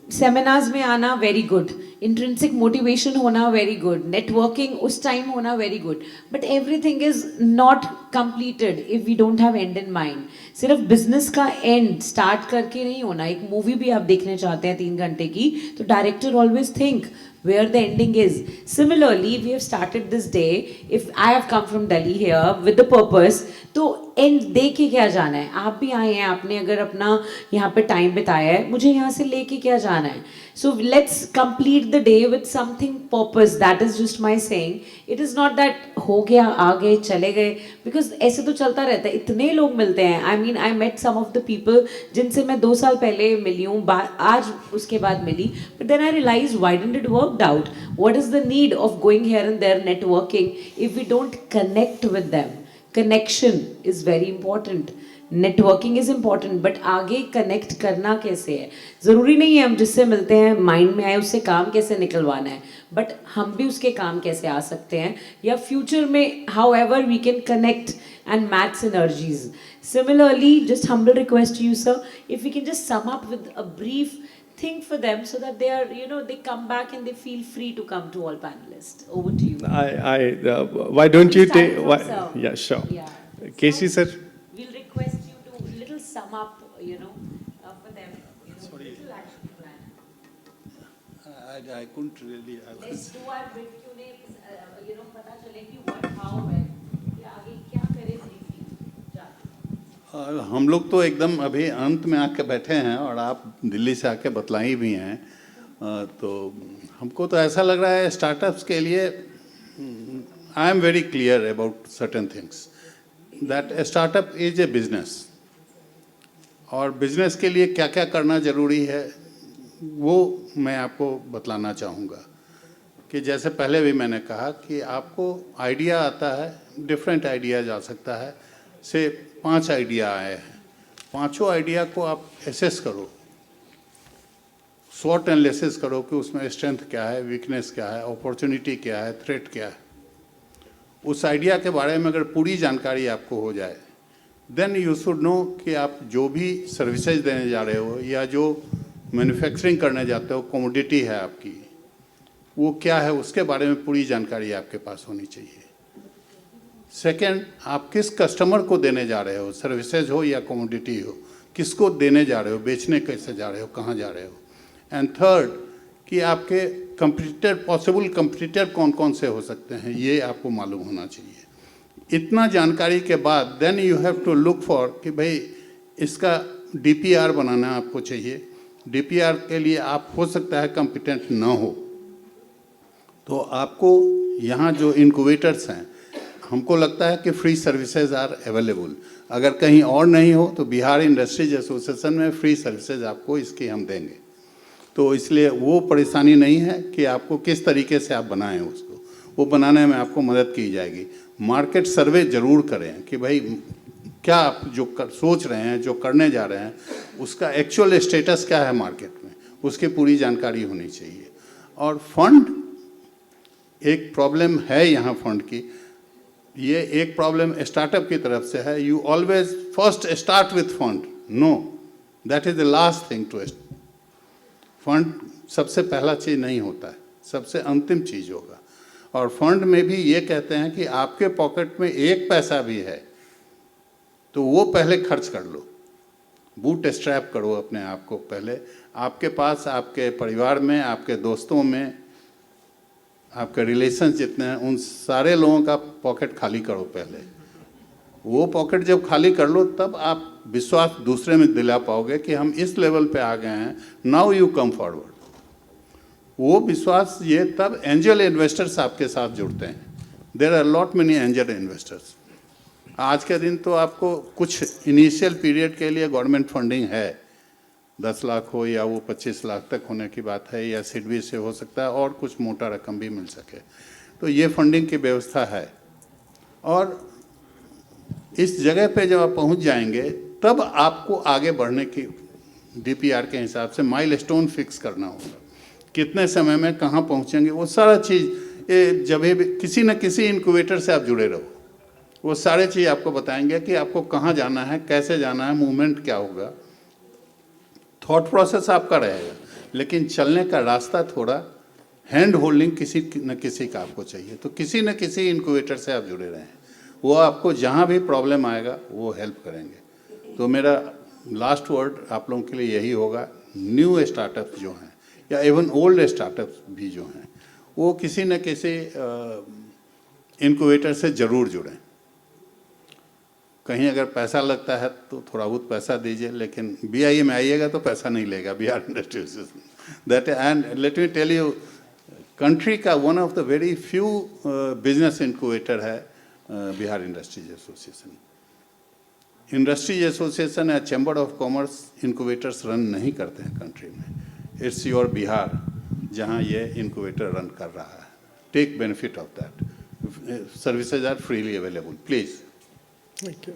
सेमिनार्स में आना वेरी गुड, इंट्रिंसिक मोटिवेशन होना वेरी गुड, नेटवर्किंग उस टाइम होना very good, but everything is not completed if we don't have end in mind. सिर्फ बिजनेस का एंड स्टार्ट करके नहीं होना। एक मूवी भी आप देखने चाहते हैं 3 घंटे की, तो director always think where the ending is. Similarly, we have started this day, if I have come from Delhi here with the purpose, तो एंड दे के क्या जाना है? आप भी आए हैं, आपने अगर अपना यहाँ पे टाइम बिताया है, मुझे यहाँ से लेके क्या जाना है? So let's complete the day with something purpose. That is just my saying. It is not that हो गया, आ गए, चले गए, because ऐसे तो चलता रहता है, इतने लोग मिलते हैं। I mean, I met some of the people जिनसे मैं 2 साल पहले मिली हूँ, आज उसके बाद मिली, but then I realized why didn't it work out? What is the need of going here and there networking if we don't connect with them? Connection is very important. Networking is important, but आगे connect करना कैसे है? ज़रूरी नहीं है हम जिससे मिलते हैं माइंड में आए उससे काम कैसे निकलवाना है, बट हम भी उसके काम कैसे आ सकते हैं, या फ्यूचर में however we can connect and match synergies. Similarly, just humble request to you, sir, if we can just sum up with a brief thing for them so that they are, they come back and they feel free to come to all panelists. Over to you. Why don't you Start take? from sir. Yeah, sure. Yeah. Casey sir. We'll request you to little sum up, for them. Little action plan. I couldn't really. Let's do our bit. क्यों पता चले कि what, how, when. कि आगे क्या करें briefly. हम लोग तो एकदम अभी अंत में आके बैठे हैं और आप दिल्ली से आके बतलाई भी हैं, तो हमको तो ऐसा लग रहा है स्टार्टअप्स के लिए I am very clear about certain things that startup is a business, और बिजनेस के लिए क्या क्या करना ज़रूरी है वो मैं आपको बतलाना चाहूँगा। कि जैसे पहले भी मैंने कहा कि आपको आइडिया आता है, डिफरेंट आइडिया जा सकता है, से 5 आइडिया आए हैं, 5 आइडिया को आप एसेस करो, स्वॉट एनालिसिस करो कि उसमें स्ट्रेंथ क्या है, वीकनेस क्या है, अपॉर्चुनिटी क्या है, थ्रेट क्या है। उस आइडिया के बारे में अगर पूरी जानकारी आपको हो जाए, देन यू शुड नो कि आप जो भी सर्विसेज देने जा रहे हो या जो मैन्युफैक्चरिंग करने जाते हो, कमोडिटी है आपकी, वो क्या है उसके बारे में पूरी जानकारी आपके पास होनी चाहिए। सेकंड, आप किस कस्टमर को देने जा रहे हो, सर्विसेज हो या कमोडिटी हो, किसको देने जा रहे हो, बेचने कैसे जा रहे हो, कहाँ जा रहे हो। एंड थर्ड, कि आपके कंपटीटर, पॉसिबल कंपटीटर कौन कौन से हो सकते हैं, ये आपको मालूम होना चाहिए। इतना जानकारी के बाद then you have to look for कि भाई इसका डीपीआर बनाना आपको चाहिए। डीपीआर के लिए आप हो सकता है कॉम्पिटेंट ना हो, तो आपको यहाँ जो इनक्यूबेटर्स हैं, हमको लगता है कि फ्री सर्विसेज आर अवेलेबल। अगर कहीं और नहीं हो तो बिहार इंडस्ट्रीज एसोसिएशन में फ्री सर्विसेज आपको इसकी हम देंगे, तो इसलिए वो परेशानी नहीं है कि आपको किस तरीके से आप बनाएं उसको, वो बनाने में आपको मदद की जाएगी। मार्केट सर्वे ज़रूर करें कि भाई क्या आप जो सोच रहे हैं, जो करने जा रहे हैं, उसका एक्चुअल स्टेटस क्या है मार्केट में, उसकी पूरी जानकारी होनी चाहिए। और फंड एक प्रॉब्लम है यहाँ फंड की, ये एक प्रॉब्लम स्टार्टअप की तरफ से है। You always first start with fund, no, that is the last thing to. Fund सबसे पहला चीज़ नहीं होता है, सबसे अंतिम चीज़ होगा। और फंड में भी ये कहते हैं कि आपके पॉकेट में 1 पैसा भी है तो वो पहले खर्च कर लो, बूट स्ट्रैप करो अपने आप को पहले। आपके पास, आपके परिवार में, आपके दोस्तों में, आपके रिलेशन जितने हैं, उन सारे लोगों का पॉकेट खाली करो पहले। वो पॉकेट जब खाली कर लो तब आप विश्वास दूसरे में दिला पाओगे कि हम इस लेवल पे आ गए हैं, नाउ यू कम फॉरवर्ड। वो विश्वास ये तब एंजल इन्वेस्टर्स आपके साथ जुड़ते हैं। There are lot many angel investors. आज के दिन तो आपको कुछ इनिशियल पीरियड के लिए गवर्नमेंट फंडिंग है, 10 लाख हो या वो 25 लाख तक होने की बात है, या सिडबी से हो सकता है और कुछ मोटा रकम भी मिल सके, तो ये फंडिंग की व्यवस्था है। और इस जगह पे जब आप पहुंच जाएंगे तब आपको आगे बढ़ने की डीपीआर के हिसाब से माइलस्टोन फिक्स करना होगा, कितने समय में कहाँ पहुंचेंगे, वो सारा चीज़ जब भी किसी न किसी इनक्यूबेटर से आप जुड़े रहो, वो सारे चीज़ आपको बताएंगे कि आपको कहाँ जाना है, कैसे जाना है, मूवमेंट क्या होगा। थॉट प्रोसेस आपका रहेगा, लेकिन चलने का रास्ता थोड़ा हैंड होल्डिंग किसी न किसी का आपको चाहिए। तो किसी न किसी इनक्यूबेटर से आप जुड़े रहें, वो आपको जहाँ भी प्रॉब्लम आएगा वो हेल्प करेंगे। तो मेरा लास्ट वर्ड आप लोगों के लिए यही होगा, न्यू स्टार्टअप जो हैं या इवन ओल्ड स्टार्टअप भी जो हैं, वो किसी न किसी इनक्यूबेटर से ज़रूर जुड़ें। कहीं अगर पैसा लगता है तो थोड़ा बहुत पैसा दीजिए, लेकिन BIA में आइएगा तो पैसा नहीं लेगा Bihar industry association. That and let me tell you, country का one of the very few business incubator है Bihar industries association. Industries association या chamber of commerce incubators run नहीं करते हैं कंट्री में। इट्स योर बिहार जहां ये इनक्यूबेटर रन कर रहा है। Take benefit of that, services are freely available, please. Thank you.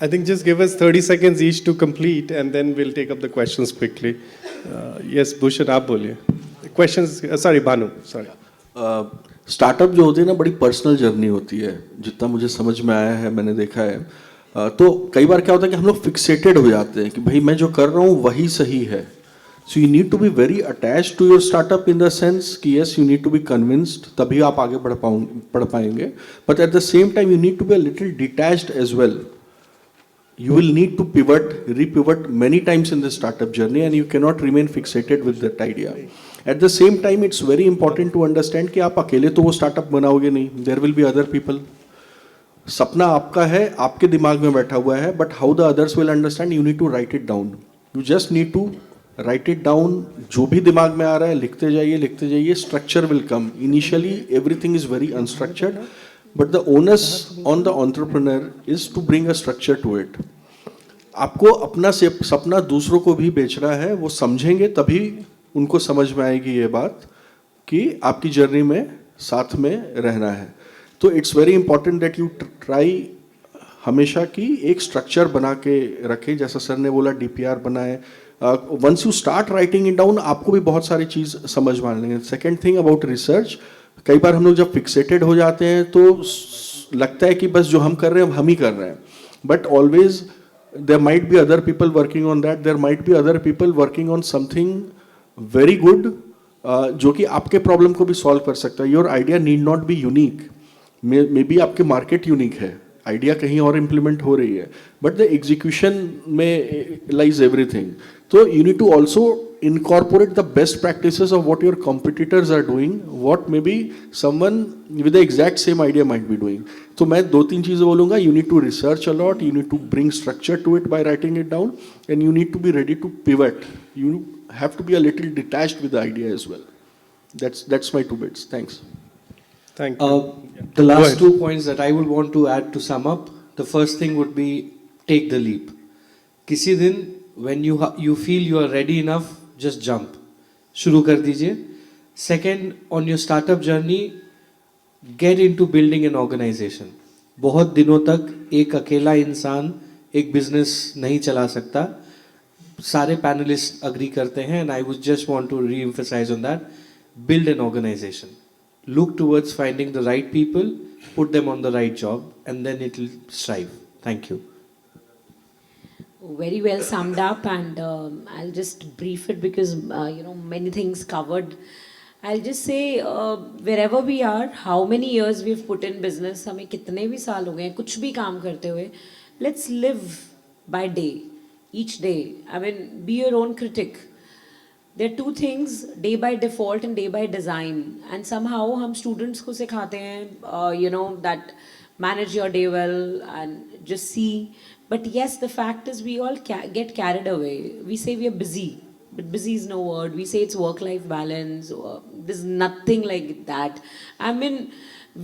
I think just give us 30 seconds each to complete and then we'll take up the questions quickly. Yes, Bhushan, आप बोलिए. Questions, sorry, Bhanu, sorry. Startup जो होती है ना, बड़ी personal journey होती है, जितना मुझे समझ में आया है, मैंने देखा है. तो कई बार क्या होता है कि हम लोग फिक्सेटेड हो जाते हैं कि भाई मैं जो कर रहा हूँ वही सही है. So you need to be very attached to your startup in the sense कि yes you need to be convinced, तभी आप आगे बढ़ पाएंगे. But at the same time you need to be a little detached as well. You will need to pivot, repivot many times in the startup journey, and you cannot remain fixated with that idea. At the same time, it's very important to understand कि आप अकेले तो वो startup बनाओगे नहीं. There will be other people. सपना आपका है, आपके दिमाग में बैठा हुआ है, but how the others will understand, you need to write it down. You just need to write it down. जो भी दिमाग में आ रहा है, लिखते जाइए. Structure will come. Initially, everything is very unstructured. But the onus on the entrepreneur is to bring a structure to it. आपको अपना सपना दूसरों को भी बेचना है, वो समझेंगे तभी उनको समझ में आएगी ये बात कि आपकी जर्नी में साथ में रहना है. तो it's very important that you try हमेशा कि एक स्ट्रक्चर बना के रखें. जैसा सर ने बोला DPR बनाए. Once you start writing it down, आपको भी बहुत सारी चीज़ समझ में आने. सेकेंड थिंग अबाउट रिसर्च, कई बार हम लोग जब फिक्सेटेड हो जाते हैं तो लगता है कि बस जो हम कर रहे हैं हम ही कर रहे हैं. But always there might be other people working on that. There might be other people working on something very good जो कि आपके प्रॉब्लम को भी सॉल्व कर सकता है. Your idea need not be unique. May be आपके मार्केट यूनिक है, आइडिया कहीं और इम्प्लीमेंट हो रही है, बट द एग्जीक्यूशन में लाइज एवरीथिंग. तो you need to also incorporate the best practices of what your competitors are doing, what maybe someone with the exact same idea might be doing. तो मैं 2-3 चीज़ें बोलूँगा. You need to research a lot, you need to bring structure to it by writing it down, and you need to be ready to pivot. You have to be a little detached with the idea as well. That's my 2 bits. Thanks. Thank you. The Go last ahead. 2 points that I would want to add to sum up. The first thing would be take the leap. किसी दिन when you feel you are ready enough, just jump. शुरू कर दीजिए. Second, on your startup journey, get into building an organization. बहुत दिनों तक एक अकेला इंसान एक बिजनेस नहीं चला सकता. सारे पैनलिस्ट अग्री करते हैं, and I would just want to re-emphasize on that. Build an organization. Look towards finding the right people, put them on the right job, and then it will strive. Thank you. Very well summed up, and I'll just brief it because many things covered. I'll just say wherever we are, how many years we've put in business, हमें कितने भी साल हो गए हैं कुछ भी काम करते हुए. Let's live by day, each day. I mean, be your own critic. There are 2 things, day by default and day by design. And somehow हम students को सिखाते हैं, that manage your day well and just see. But yes, the fact is we all get carried away. We say we are busy, but busy is no word. We say it's work-life balance. There's nothing like that. I mean,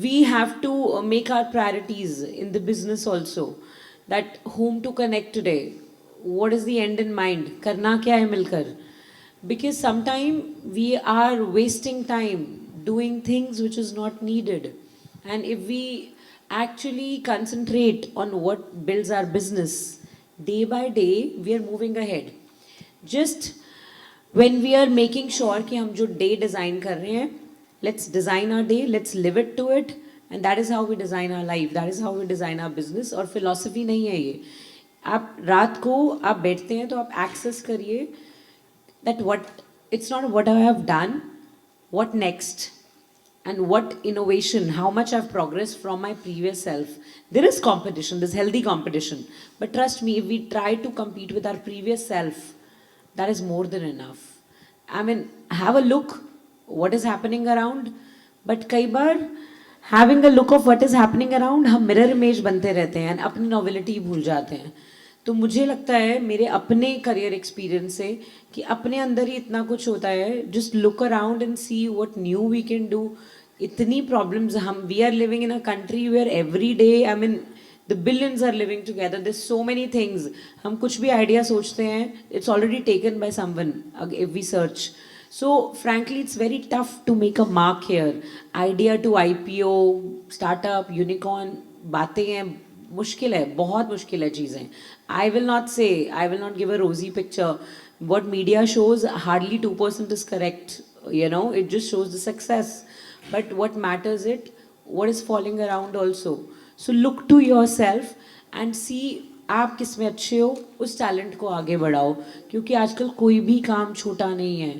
we have to make our priorities in the business also. That whom to connect today. What is the end in mind? Karna kya hai milkar? Because sometimes we are wasting time doing things which is not needed. And if we actually concentrate on what builds our business, day by day we are moving ahead. Just when we are making sure कि हम जो day design कर रहे हैं, let's design our day, let's live it to it, and that is how we design our life, that is how we design our business. और philosophy नहीं है ये. आप रात को आप बैठते हैं तो आप access करिए that it's not what I have done, what next. And what innovation, how much I've progressed from my previous self. There is competition, there's healthy competition. But trust me, if we try to compete with our previous self, that is more than enough. I mean, have a look what is happening around. But कई बार having a look of what is happening around, हम mirror image बनते रहते हैं and अपनी novelty भूल जाते हैं. तो मुझे लगता है मेरे अपने करियर एक्सपीरियंस से कि अपने अंदर ही इतना कुछ होता है. Just look around and see what new we can do. इतनी प्रॉब्लम्स हम we are living in a country where every day I mean the billions are living together. There so many things. हम कुछ भी idea सोचते हैं, it's already taken by someone if we search. So frankly, it's very tough to make a mark here. Idea to IPO, startup, unicorn, बातें हैं मुश्किल है, बहुत मुश्किल है चीज़ें. I will not give a रोजी picture. What media shows, hardly 2% is correct. It just shows the success. But what matters what is falling around also. So look to yourself and see आप किस में अच्छे हो, उस talent को आगे बढ़ाओ, क्योंकि आजकल कोई भी काम छोटा नहीं है.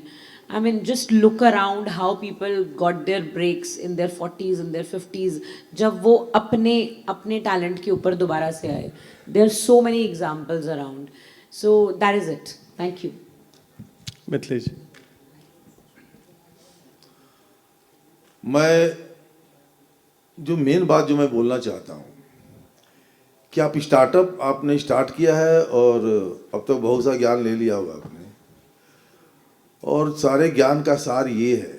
I mean, just look around how people got their breaks in their 40s and their 50s, जब वो अपने टैलेंट के ऊपर दोबारा से आए. There are so many examples around. So that is it. Thank you. Mithilesh जी. मैं जो मेन बात जो मैं बोलना चाहता हूँ कि आप स्टार्टअप आपने स्टार्ट किया है और अब तक बहुत सा ज्ञान ले लिया होगा आपने, और सारे ज्ञान का सार ये है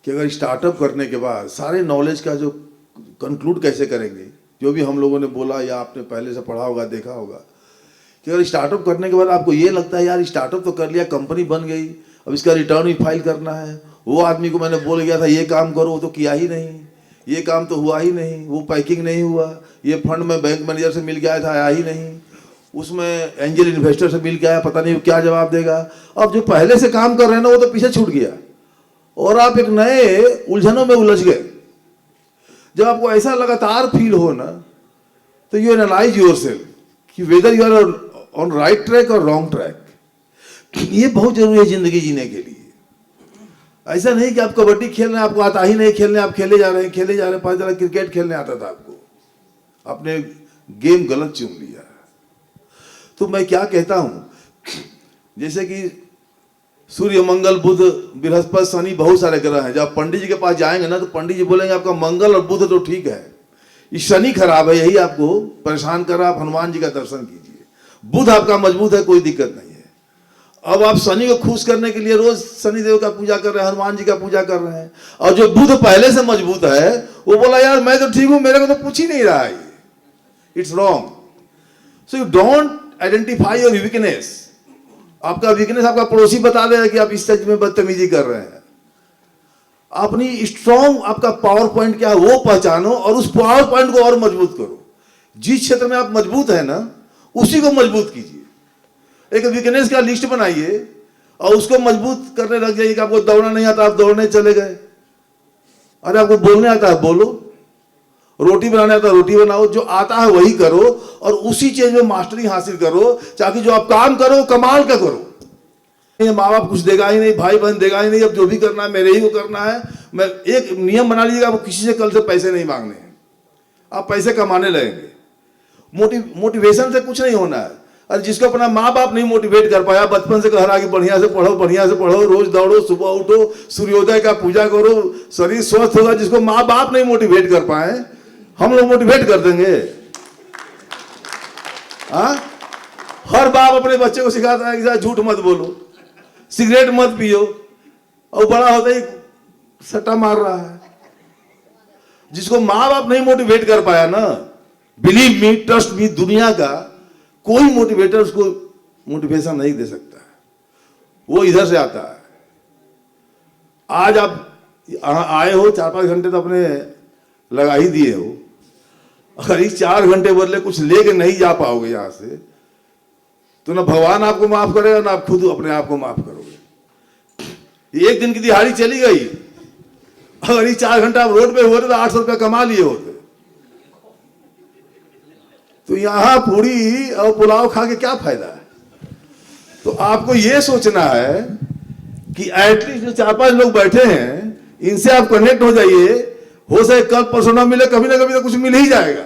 कि अगर स्टार्टअप करने के बाद सारे नॉलेज का जो कंक्लूड कैसे करेंगे, जो भी हम लोगों ने बोला या आपने पहले से पढ़ा होगा, देखा होगा, कि अगर स्टार्टअप करने के बाद आपको ये लगता है यार स्टार्टअप तो कर लिया, कंपनी बन गई, अब इसका रिटर्न भी फाइल करना है, वो आदमी को मैंने बोल गया था ये काम करो, वो तो किया ही नहीं, ये काम तो हुआ ही नहीं, वो पैकिंग नहीं हुआ, ये फंड में बैंक मैनेजर से मिल के आया था, आया ही नहीं, उसमें एंजल इन्वेस्टर से मिल के आया, पता नहीं क्या जवाब देगा. अब जो पहले से काम कर रहे हैं ना वो तो पीछे छूट गया और आप एक नए उलझनों में उलझ गए. जब आपको ऐसा लगातार फील हो ना, तो यू एनालाइज योरसेल्फ कि whether you are on right track और रॉन्ग ट्रैक. ये बहुत जरूरी है जिंदगी जीने के लिए. ऐसा नहीं कि आप कबड्डी खेलना आपको आता ही नहीं खेलने, आप खेले जा रहे हैं, पता चला क्रिकेट खेलने आता था आपको, आपने गेम गलत चुन लिया. तो मैं क्या कहता हूं, जैसे कि सूर्य, मंगल, बुध, बृहस्पति, शनि, बहुत सारे ग्रह हैं. जब पंडित जी के पास जाएंगे ना तो पंडित जी बोलेंगे आपका मंगल और बुध तो ठीक है, ये शनि खराब है, यही आपको परेशान कर रहा है, आप हनुमान जी का दर्शन कीजिए. बुध आपका मजबूत है, कोई दिक्कत नहीं है. अब आप शनि को खुश करने के लिए रोज शनि देव का पूजा कर रहे हैं, हनुमान जी का पूजा कर रहे हैं, और जो बुध पहले से मजबूत है वो बोला यार मैं तो ठीक हूं, मेरे को तो पूछ ही नहीं रहा है. It's wrong. So you don't identify your weakness. आपका वीकनेस आपका पड़ोसी बता देगा कि आप इस चीज में बदतमीजी कर रहे हैं. अपनी स्ट्रॉन्ग आपका पावर पॉइंट क्या है वो पहचानो और उस पावर पॉइंट को और मजबूत करो. जिस क्षेत्र में आप मजबूत है ना उसी को मजबूत कीजिए. एक वीकनेस का लिस्ट बनाइए और उसको मजबूत करने लग जाइए. कि आपको दौड़ना नहीं आता, आप दौड़ने चले गए. अरे आपको बोलने आता है बोलो, रोटी बनाने आता है रोटी बनाओ, जो आता है वही करो और उसी चीज में मास्टरी हासिल करो, ताकि जो आप काम करो कमाल का करो. माँ बाप कुछ देगा ही नहीं, भाई बहन देगा ही नहीं, अब जो भी करना है मेरे ही को करना है. मैं एक नियम बना लीजिएगा, आपको किसी से कल से पैसे नहीं मांगने हैं, आप पैसे कमाने लगेंगे. मोटिवेशन से कुछ नहीं होना है. अरे जिसको अपना माँ बाप नहीं मोटिवेट कर पाया बचपन से कह रहा कि बढ़िया से पढ़ो, रोज दौड़ो, सुबह उठो, सूर्योदय का पूजा करो, शरीर स्वस्थ होगा. जिसको माँ बाप नहीं मोटिवेट कर पाए हम लोग मोटिवेट कर देंगे. हाँ, हर बाप अपने बच्चे को सिखाता है कि झूठ मत बोलो, सिगरेट मत पियो, और बड़ा होता ही सट्टा मार रहा है. जिसको माँ बाप नहीं मोटिवेट कर पाया ना, बिलीव मी, ट्रस्ट मी, दुनिया का कोई मोटिवेटर उसको मोटिवेशन नहीं दे सकता. वो इधर से आता है. आज आप आए हो 4-5 घंटे तो अपने लगा ही दिए हो. अगर इस 4 घंटे बदले कुछ लेके नहीं जा पाओगे यहां से, तो ना भगवान आपको माफ करेगा ना आप खुद अपने आप को माफ करोगे. एक दिन की दिहाड़ी चली गई. अगर ये 4 घंटा आप रोड पे होते तो 800 रुपया कमा लिए होते. तो यहां पूरी और पुलाव खा के क्या फायदा है. तो आपको यह सोचना है कि एटलीस्ट जो 4-5 लोग बैठे हैं इनसे आप कनेक्ट हो जाइए. हो सके कल परसों ना मिले, कभी ना कभी तो कुछ मिल ही जाएगा.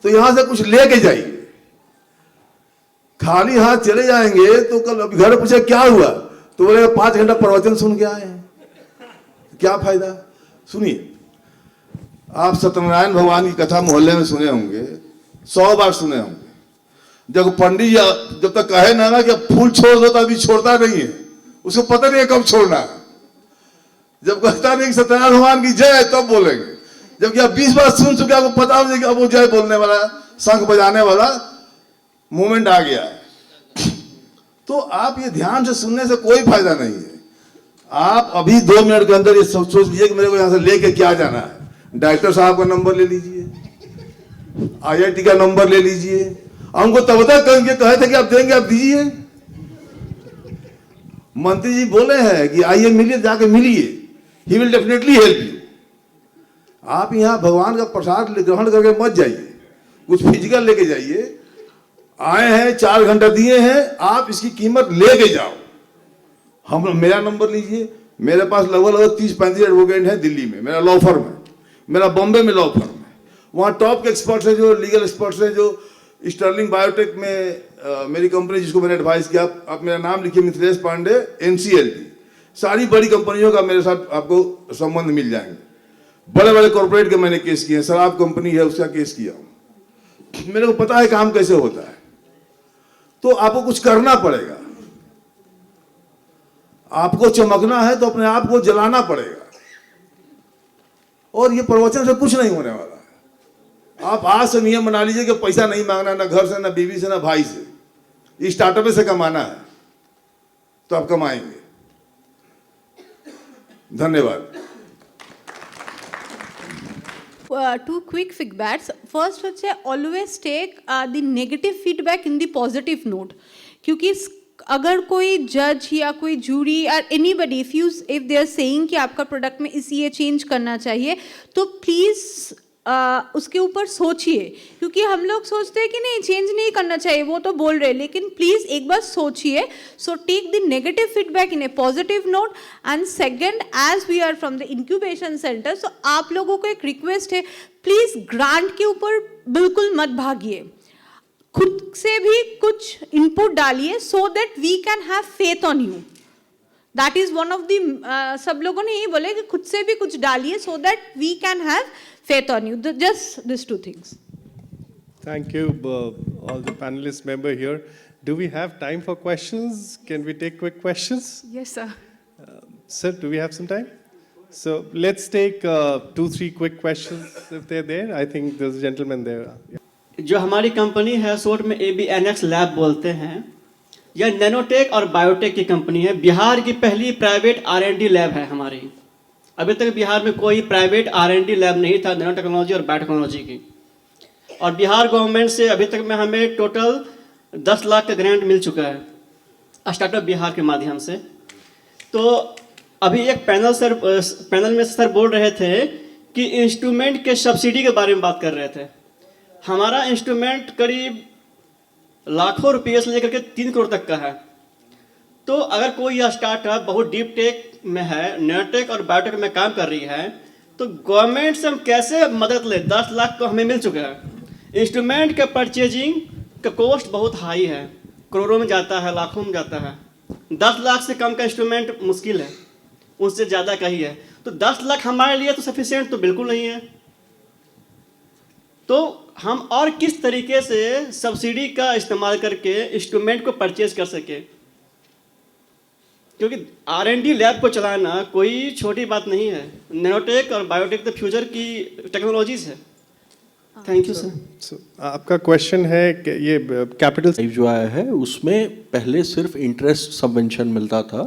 तो यहां से कुछ लेके जाइए. खाली हाथ चले जाएंगे तो कल घर पूछे क्या हुआ तो बोले 5 घंटा प्रवचन सुन के आए हैं, क्या फायदा. सुनिए, आप सत्यनारायण भगवान की कथा मोहल्ले में सुने होंगे, 100 बार सुने होंगे. जब पंडित जी जब तक कहे ना कि फूल छोड़ दो तो अभी छोड़ता नहीं है, उसको पता नहीं है कब छोड़ना है. जब कहता नहीं कि सत्यनारायण भगवान की जय तब बोलेंगे. जबकि आप 20 बार सुन चुके, आपको पता नहीं कि अब वो जय बोलने वाला, शंख बजाने वाला मोमेंट आ गया. तो आप ये ध्यान से सुनने से कोई फायदा नहीं है. आप अभी 2 मिनट के अंदर ये सोच लीजिए कि मेरे को यहां से लेके क्या जाना है. डायरेक्टर साहब का नंबर ले लीजिए, IIT का नंबर ले लीजिए, हमको तब तक कहे थे कि आप देंगे, आप दीजिए। मंत्री जी बोले हैं कि आइए मिलिए, जाके मिलिए, he will definitely help you. आप यहाँ भगवान का प्रसाद ग्रहण करके मत जाइए, कुछ फिजिकल लेके जाइए। आए हैं 4 घंटा दिए हैं, आप इसकी कीमत लेके जाओ। मेरा नंबर लीजिए, मेरे पास लगभग 30-35 एडवोकेट हैं दिल्ली में, मेरा लॉ फर्म है, मेरा बॉम्बे में लॉ फर्म है। वहाँ टॉप के एक्सपर्ट्स हैं, जो लीगल एक्सपर्ट्स हैं, जो स्टर्लिंग बायोटेक में मेरी कंपनी जिसको मैंने एडवाइस किया, आप मेरा नाम लिखिए, मिथिलेश पांडे, NCLT। सारी बड़ी कंपनियों का मेरे साथ आपको संबंध मिल जाएंगे। बड़े बड़े कॉर्पोरेट के मैंने केस किए, शराब कंपनी है उसका केस किया हूँ, मेरे को पता है काम कैसे होता है। तो आपको कुछ करना पड़ेगा, आपको चमकना है तो अपने आप को जलाना पड़ेगा, और ये प्रवचन से कुछ नहीं होने वाला है। आप आज से नियम बना लीजिए कि पैसा नहीं मांगना, ना घर से, ना बीवी से, ना भाई से, ये स्टार्टअप से कमाना है, तो आप कमाएंगे। धन्यवाद। Two quick feedbacks. First, always take the negative feedback in the positive note. क्योंकि अगर कोई जज या कोई जूरी और anybody if they are saying कि आपका प्रोडक्ट में ये चेंज करना चाहिए, तो प्लीज़ उसके ऊपर सोचिए। क्योंकि हम लोग सोचते हैं कि नहीं चेंज नहीं करना चाहिए, वो तो बोल रहे, लेकिन प्लीज़ एक बार सोचिए। So take the negative feedback in a positive note. And second, as we are from the incubation centre, so आप लोगों को एक रिक्वेस्ट है, प्लीज़ ग्रांट के ऊपर बिल्कुल मत भागिए, खुद से भी कुछ इनपुट डालिए, so that we can have faith on you. That is one of the, सब लोगों ने यही बोले कि खुद से भी कुछ डालिए, so that we can have faith on you. Just these two things. Thank you, all the panelists member here. Do we have time for questions? Can we take quick questions? Yes, sir. Sir, do we have some time? So let's take 2-3 quick questions if they're there. I think there's a gentleman there. Yeah. जो हमारी company है short में ABNX lab बोलते हैं, यह nanotech और biotech की company है। बिहार की पहली प्राइवेट R&D लैब है हमारी। अभी तक बिहार में कोई प्राइवेट R&D लैब नहीं था नैनो टेक्नोलॉजी और बायोटेक्नोलॉजी की। और बिहार गवर्नमेंट से अभी तक में हमें टोटल 10 लाख का ग्रांट मिल चुका है स्टार्टअप बिहार के माध्यम से। तो अभी एक पैनल में सर बोल रहे थे कि इंस्ट्रूमेंट के सब्सिडी के बारे में बात कर रहे थे। हमारा इंस्ट्रूमेंट करीब लाखों रुपये से लेकर के 3 करोड़ तक का है। तो अगर कोई यह स्टार्टअप बहुत डीप टेक में है, नैनोटेक और बायोटेक में काम कर रही है, तो गवर्नमेंट से हम कैसे मदद लें? 10 लाख तो हमें मिल चुका है। इंस्ट्रूमेंट के परचेजिंग का कॉस्ट बहुत हाई है, करोड़ों में जाता है, लाखों में जाता है। 10 लाख से कम का इंस्ट्रूमेंट मुश्किल है, उससे ज़्यादा का ही है। तो 10 लाख हमारे लिए तो सफिशिएंट तो बिल्कुल नहीं है। तो हम और किस तरीके से सब्सिडी का इस्तेमाल करके इंस्ट्रूमेंट को परचेज कर सके? क्योंकि R&D लैब को चलाना कोई छोटी बात नहीं है। नैनोटेक और बायोटेक तो फ्यूचर की टेक्नोलॉजीज है। Thank you sir. आपका क्वेश्चन है कि ये कैपिटल जो आया है उसमें पहले सिर्फ इंटरेस्ट सबवेंशन मिलता था,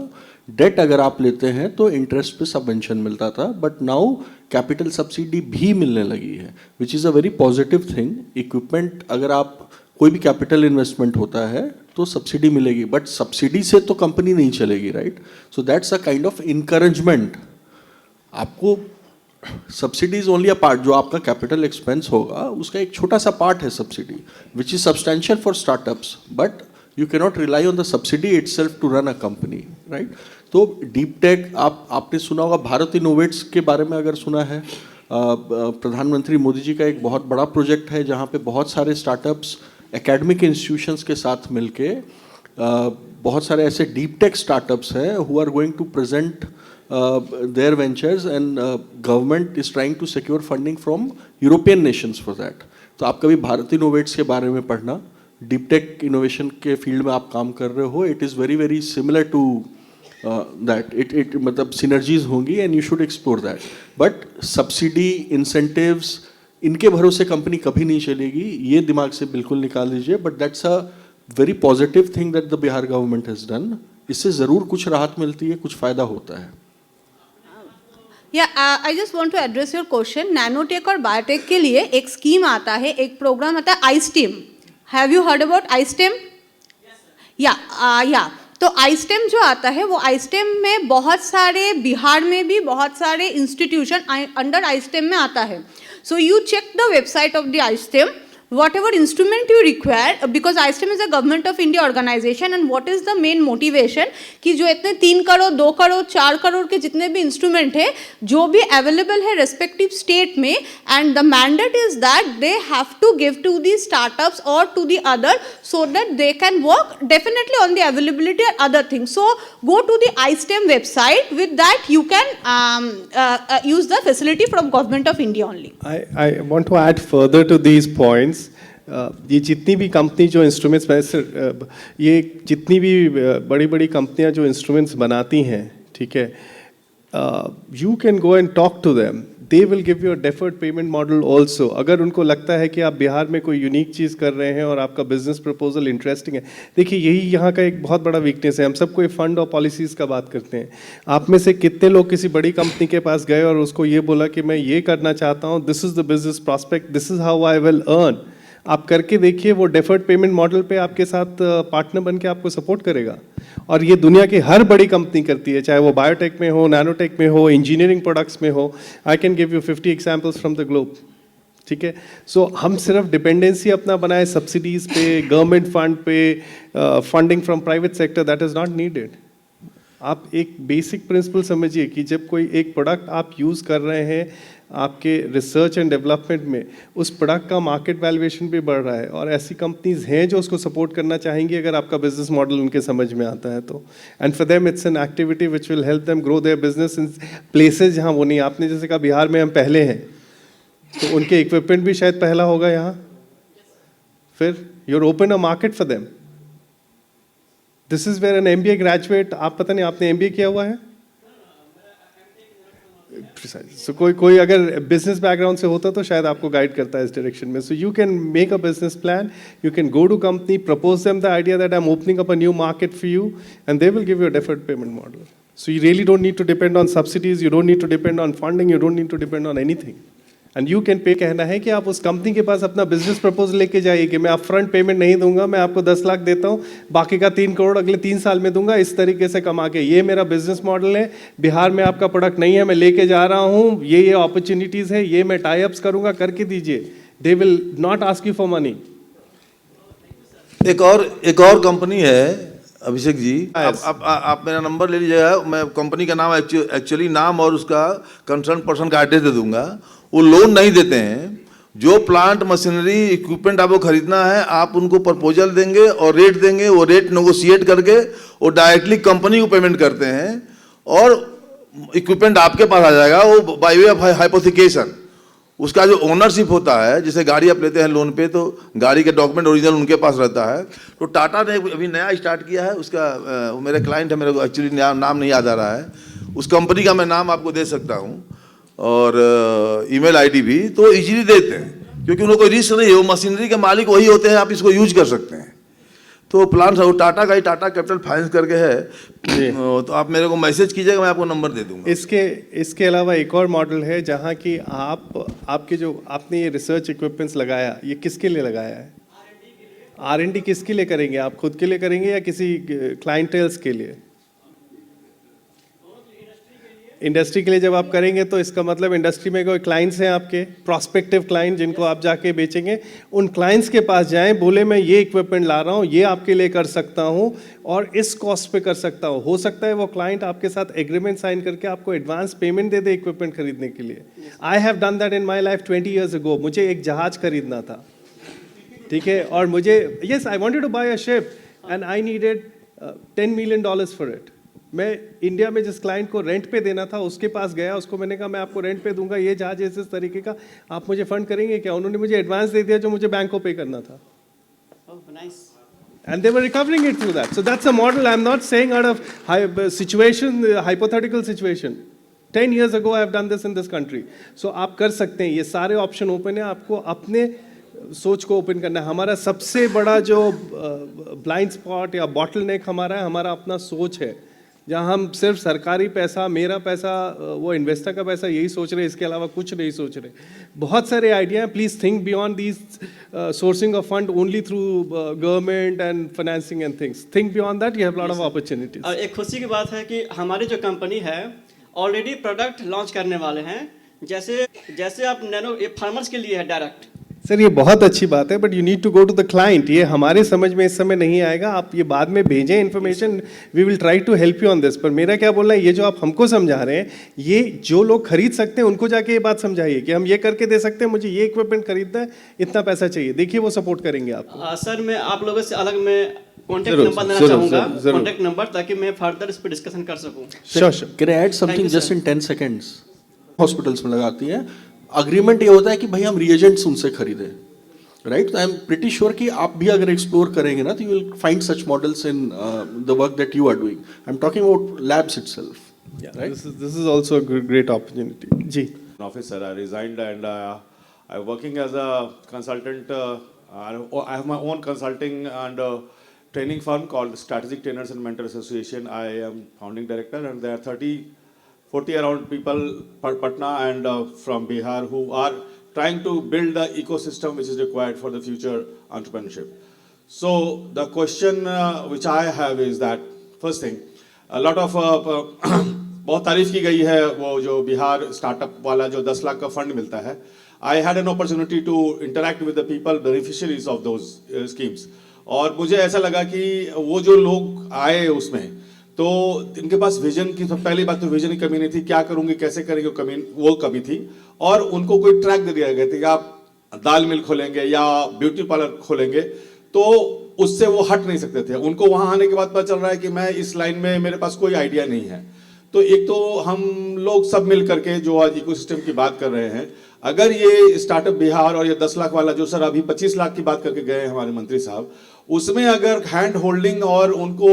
डेट अगर आप लेते हैं तो इंटरेस्ट पे सबवेंशन मिलता था, बट नाउ कैपिटल सब्सिडी भी मिलने लगी है, which is a very positive thing. Equipment अगर आप कोई भी कैपिटल इन्वेस्टमेंट होता है तो सब्सिडी मिलेगी, बट सब्सिडी से तो कंपनी नहीं चलेगी, right? So that's a kind of encouragement. आपको subsidy is only a part, जो आपका कैपिटल एक्सपेंस होगा उसका एक छोटा सा पार्ट है subsidy, which is substantial for startups, but you can not rely on the subsidy itself to run a company, right? तो डीप टेक आपने सुना होगा, भारत इनोवेट्स के बारे में अगर सुना है, प्रधानमंत्री मोदी जी का एक बहुत बड़ा प्रोजेक्ट है जहाँ पे बहुत सारे स्टार्टअप्स एकेडमिक इंस्टीट्यूशंस के साथ मिलके बहुत सारे ऐसे डीप टेक स्टार्टअप्स हैं who are going to present their ventures and government is trying to secure funding from European nations for that. तो आप कभी भारत इनोवेट्स के बारे में पढ़ना, डीप टेक इनोवेशन के फील्ड में आप काम कर रहे हो, it is very very similar to that, it मतलब सिनर्जीज होंगी and you should explore that. But subsidy, incentives, इनके भरोसे कंपनी कभी नहीं चलेगी, ये दिमाग से बिल्कुल निकाल दीजिए। But that's a very positive thing that the Bihar government has done. इससे ज़रूर कुछ राहत मिलती है, कुछ फ़ायदा होता है। या I just want to address your question. Nanotech और बायोटेक के लिए एक स्कीम आता है, एक प्रोग्राम आता है ISTEM. Have you heard about ISTEM? या तो आईस्टेम जो आता है वो आईस्टेम में बहुत सारे, बिहार में भी बहुत सारे इंस्टीट्यूशन अंडर आईस्टेम में आता है. So you check the website of the ISTEM, whatever instrument you require, because ISTEM is a government of India organization, and what is the main motivation कि जो इतने 3 करोड़ 2 करोड़ 4 करोड़ के जितने भी इंस्ट्रूमेंट है जो भी अवेलेबल है रेस्पेक्टिव स्टेट में, and the mandate is that they have to give to the startups और to the other so that they can work definitely on the availability और other things. So go to the ISTEM website, with that you can use the facility from government of India only. I want to add further to these points. ये जितनी भी company जो instruments, ये जितनी भी बड़ी बड़ी कंपनियां जो इंस्ट्रूमेंट्स बनाती हैं, ठीक है, you can go and talk to them. They will give you a deferred payment model also. अगर उनको लगता है कि आप बिहार में कोई यूनिक चीज़ कर रहे हैं और आपका बिजनेस प्रपोजल इंटरेस्टिंग है. देखिए, यही यहाँ का एक बहुत बड़ा वीकनेस है. हम सब कोई फंड और पॉलिसीज़ का बात करते हैं. आप में से कितने लोग किसी बड़ी कंपनी के पास गए और उसको ये बोला कि मैं ये करना चाहता हूँ, this is the business prospect, this is how I will earn. आप करके देखिए, वो डेफर्ड पेमेंट मॉडल पे आपके साथ पार्टनर बन के आपको सपोर्ट करेगा. और ये दुनिया की हर बड़ी कंपनी करती है, चाहे वो बायोटेक में हो, नैनोटेक में हो, इंजीनियरिंग प्रोडक्ट्स में हो. I can give you 50 examples from the globe. ठीक है. सो हम सिर्फ डिपेंडेंसी अपना बनाए सब्सिडीज पे, गवर्नमेंट फंड पे, funding from private sector, that is not needed. आप एक बेसिक प्रिंसिपल समझिए कि जब कोई एक प्रोडक्ट आप यूज़ कर रहे हैं आपके रिसर्च एंड डेवलपमेंट में, उस प्रोडक्ट का मार्केट वैल्यूएशन भी बढ़ रहा है. और ऐसी कंपनीज हैं जो उसको सपोर्ट करना चाहेंगी अगर आपका बिजनेस मॉडल उनके समझ में आता है तो. And for them it's an activity which will help them grow their business in places जहाँ वो नहीं. आपने जैसे कहा बिहार में हम पहले हैं, तो उनके इक्विपमेंट भी शायद पहला होगा यहाँ. फिर you are open a market for them. This is where an MBA graduate, आप पता नहीं आपने MBA किया हुआ है? So, कोई अगर बिजनेस बैकग्राउंड से होता तो शायद आपको गाइड करता है इस डायरेक्शन में. So you can make a business plan, you can go to company, propose them the idea that I am opening up a new market for you, and they will give you a deferred payment model. So you really don't need to depend on subsidies, you don't need to depend on funding, you don't need to depend on anything. And you can pay. कहना है कि आप उस company के पास अपना business proposal लेके जाइए कि मैं अपफ्रंट पेमेंट नहीं दूंगा, मैं आपको 10 लाख देता हूँ, बाकी का 3 करोड़ अगले 3 साल में दूंगा, इस तरीके से कमा के. ये मेरा बिजनेस मॉडल है. बिहार में आपका प्रोडक्ट नहीं है, मैं लेके जा रहा हूँ, ये अपॉर्चुनिटीज है, ये मैं टाई अप्स करूंगा, करके दीजिए. They will not ask you for money. एक और कंपनी है अभिषेक जी, आप मेरा नंबर ले लीजिएगा. मैं कंपनी का नाम एक्चुअली नाम और उसका कंसर्न पर्सन का एड्रेस दे दूंगा. वो लोन नहीं देते हैं. जो प्लांट मशीनरी इक्विपमेंट आपको खरीदना है, आप उनको प्रपोजल देंगे और रेट देंगे, वो रेट नेगोशिएट करके वो डायरेक्टली कंपनी को पेमेंट करते हैं और इक्विपमेंट आपके पास आ जाएगा. वो बाय वे ऑफ हाइपोथिकेशन, उसका जो ओनरशिप होता है, जैसे गाड़ी आप लेते हैं लोन पे तो गाड़ी के डॉक्यूमेंट ओरिजिनल उनके पास रहता है. तो टाटा ने अभी नया स्टार्ट किया है, उसका मेरा क्लाइंट है, मेरे को एक्चुअली नाम नहीं याद आ रहा है. उस कंपनी का मैं नाम आपको दे सकता हूँ और ईमेल आईडी भी. तो इजीली देते हैं क्योंकि उनको कोई रिस्क नहीं है, वो मशीनरी के मालिक वही होते हैं, आप इसको यूज कर सकते हैं. तो प्लान टाटा का ही, टाटा कैपिटल फाइनेंस करके है. तो आप मेरे को मैसेज कीजिएगा, मैं आपको नंबर दे दूंगा. इसके अलावा एक और मॉडल है जहाँ की आपके जो आपने ये रिसर्च इक्विपमेंट्स लगाया, ये किसके लिए लगाया है? R&D किसके लिए करेंगे? आप खुद के लिए करेंगे या किसी क्लाइंटेल्स के लिए? इंडस्ट्री के लिए जब आप करेंगे तो इसका मतलब इंडस्ट्री में कोई क्लाइंट्स हैं आपके, प्रॉस्पेक्टिव क्लाइंट जिनको आप जाके बेचेंगे. उन क्लाइंट्स के पास जाएं, बोले मैं ये इक्विपमेंट ला रहा हूँ, ये आपके लिए कर सकता हूँ और इस कॉस्ट पे कर सकता हूँ. हो सकता है वो क्लाइंट आपके साथ एग्रीमेंट साइन करके आपको एडवांस पेमेंट दे दे इक्विपमेंट खरीदने के लिए. I have done that in my life 20 years ago. मुझे एक जहाज खरीदना था, ठीक है, और मुझे I wanted to buy a ship and I needed $10 million फॉर इट. मैं इंडिया में जिस क्लाइंट को रेंट पे देना था उसके पास गया, उसको मैंने कहा मैं आपको रेंट पे दूंगा ये जहाज इस तरीके का, आप मुझे फंड करेंगे क्या? उन्होंने मुझे एडवांस दे दिया जो मुझे बैंक को पे करना था. And they were recovering it through that. So that's a model. I'm not saying out of hypothetical situation. 10 years ago I have done this in this country. So आप कर सकते हैं, ये सारे ऑप्शन ओपन है. आपको अपने सोच को ओपन करना है. हमारा सबसे बड़ा जो ब्लाइंड स्पॉट या बॉटल नेक हमारा है, हमारा अपना सोच है. जहाँ हम सिर्फ सरकारी पैसा, मेरा पैसा, वो इन्वेस्टर का पैसा यही सोच रहे हैं, इसके अलावा कुछ नहीं सोच रहे. बहुत सारे आइडिया हैं. Please think beyond these sourcing of fund only through government and financing and things. Think beyond that, you have lot of opportunities. और एक खुशी की बात है कि हमारी जो कंपनी है ऑलरेडी प्रोडक्ट लॉन्च करने वाले हैं. जैसे आप नैनो ये फार्मर्स के लिए है डायरेक्ट. सर ये बहुत अच्छी बात है, but you need to go to the client. ये हमारे समझ में इस समय नहीं आएगा. आप ये बाद में भेजें information, we will try to help you on this. पर मेरा क्या बोलना है, ये जो आप हमको समझा रहे हैं, ये जो लोग खरीद सकते हैं उनको जाके ये बात समझाइए कि हम ये करके दे सकते हैं, मुझे ये इक्विपमेंट खरीदना है, इतना पैसा चाहिए. देखिए वो सपोर्ट करेंगे आपको. सर मैं आप लोगों से अलग मैं कॉन्टैक्ट जरूर, नंबर देना जरूर, चाहूँगा, जरूर. कॉन्टैक्ट नंबर, ताकि मैं फर्दर इस पर डिस्कशन कर सकूँ. Sure sure. Can I add something Thank you, just sir. in 10 seconds? Hospitals में लगाती हैं. अग्रीमेंट ये होता है कि भाई हम रिएजेंट्स उनसे खरीदें, राइट? तो आई एम प्रिटी श्योर कि आप भी अगर एक्सप्लोर करेंगे ना तो you will find such models in the work that you are doing. I am talking about labs itself. This is also a great opportunity. जी. Officer, I resigned and I'm working as a consultant. I have my own consulting and training firm called Strategic Trainers and Mentors Association. I am founding director, and there are 40 around people, Patna and from Bihar, who are trying to build the ecosystem which is required for the future entrepreneurship. So the question which I have is that, first thing, a lot of बहुत तारीफ की गई है वो जो Bihar startup वाला जो 10 लाख का फंड मिलता है. I had an opportunity to interact with the people beneficiaries of those schemes, और मुझे ऐसा लगा कि वो जो लोग आए उसमें, तो इनके पास विजन की, तो पहली बात तो विजन की कमी नहीं थी, क्या करूंगी कैसे करेंगे वो कमी थी. और उनको कोई ट्रैक दे दिया गया था कि आप दाल मिल खोलेंगे या ब्यूटी पार्लर खोलेंगे, तो उससे वो हट नहीं सकते थे. उनको वहां आने के बाद पता चल रहा है कि मैं इस लाइन में, मेरे पास कोई आइडिया नहीं है. तो एक तो हम लोग सब मिल करके जो आज इकोसिस्टम की बात कर रहे हैं, अगर ये स्टार्टअप बिहार और ये 10 लाख वाला जो सर अभी 25 लाख की बात करके गए हमारे मंत्री साहब, उसमें अगर हैंड होल्डिंग और उनको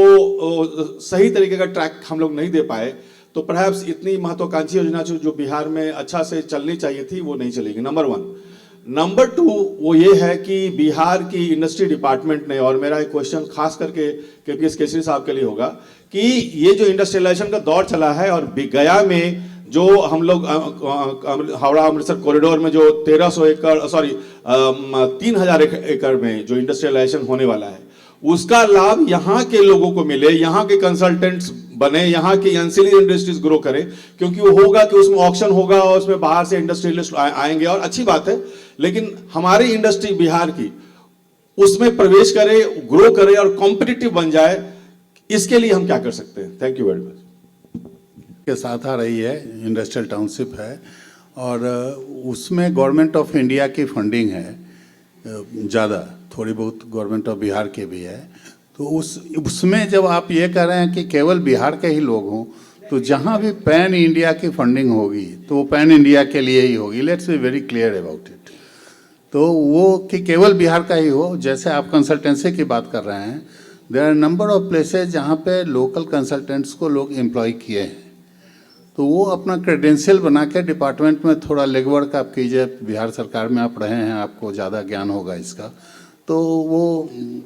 सही तरीके का ट्रैक हम लोग नहीं दे पाए, तो परहैप्स इतनी महत्वाकांक्षी योजना जो बिहार में अच्छा से चलनी चाहिए थी वो नहीं चलेगी. नंबर 1. नंबर 2 वो ये है कि बिहार की इंडस्ट्री डिपार्टमेंट ने, और मेरा एक क्वेश्चन खास करके केपीएस केसरी साहब के लिए होगा, कि ये जो इंडस्ट्रियलाइजेशन का दौर चला है और गया में जो हम लोग हावड़ा अमृतसर कॉरिडोर में जो 3000 एकड़ में जो इंडस्ट्रियलाइजेशन होने वाला है, उसका लाभ यहाँ के लोगों को मिले, यहाँ के कंसल्टेंट्स बने, यहाँ की एंसिलरी इंडस्ट्रीज ग्रो करें, क्योंकि वो होगा कि उसमें ऑक्शन होगा और उसमें बाहर से इंडस्ट्रियलिस्ट आएंगे, और अच्छी बात है. लेकिन हमारी इंडस्ट्री बिहार की उसमें प्रवेश करे, ग्रो करे और कॉम्पिटिटिव बन जाए, इसके लिए हम क्या कर सकते हैं? Thank you very much. के साथ आ रही है, इंडस्ट्रियल टाउनशिप है, और उसमें गवर्नमेंट ऑफ इंडिया की फंडिंग है ज़्यादा, थोड़ी बहुत गवर्नमेंट ऑफ बिहार के भी है. तो उसमें जब आप ये कह रहे हैं कि केवल बिहार के ही लोग हों, तो जहाँ भी पैन इंडिया की फंडिंग होगी तो वो पैन इंडिया के लिए ही होगी. Let's be very clear about it. तो वो कि केवल बिहार का ही हो. जैसे आप कंसल्टेंसी की बात कर रहे हैं, there are number of places जहाँ पे लोकल कंसल्टेंट्स को लोग एम्प्लॉय किए हैं, तो वो अपना क्रेडेंशियल बना के डिपार्टमेंट में थोड़ा लेगवर्क आप कीजिए. बिहार सरकार में आप रहे हैं, आपको ज़्यादा ज्ञान होगा इसका, तो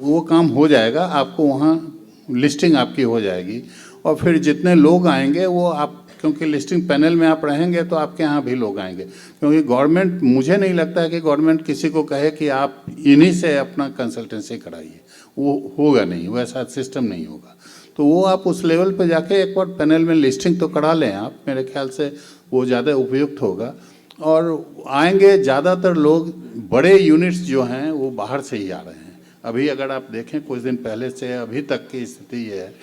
वो काम हो जाएगा. आपको वहाँ लिस्टिंग आपकी हो जाएगी, और फिर जितने लोग आएंगे वो आप, क्योंकि लिस्टिंग पैनल में आप रहेंगे तो आपके यहाँ भी लोग आएंगे. क्योंकि गवर्नमेंट, मुझे नहीं लगता है कि गवर्नमेंट किसी को कहे कि आप इन्हीं से अपना कंसल्टेंसी कराइए, वो होगा नहीं, वैसा सिस्टम नहीं होगा. तो वो आप उस लेवल पे जाके एक बार पैनल में लिस्टिंग तो करा लें आप, मेरे ख्याल से वो ज़्यादा उपयुक्त होगा. और आएंगे ज़्यादातर लोग, बड़े यूनिट्स जो हैं वो बाहर से ही आ रहे हैं. अभी अगर आप देखें कुछ दिन पहले से अभी तक की स्थिति ये है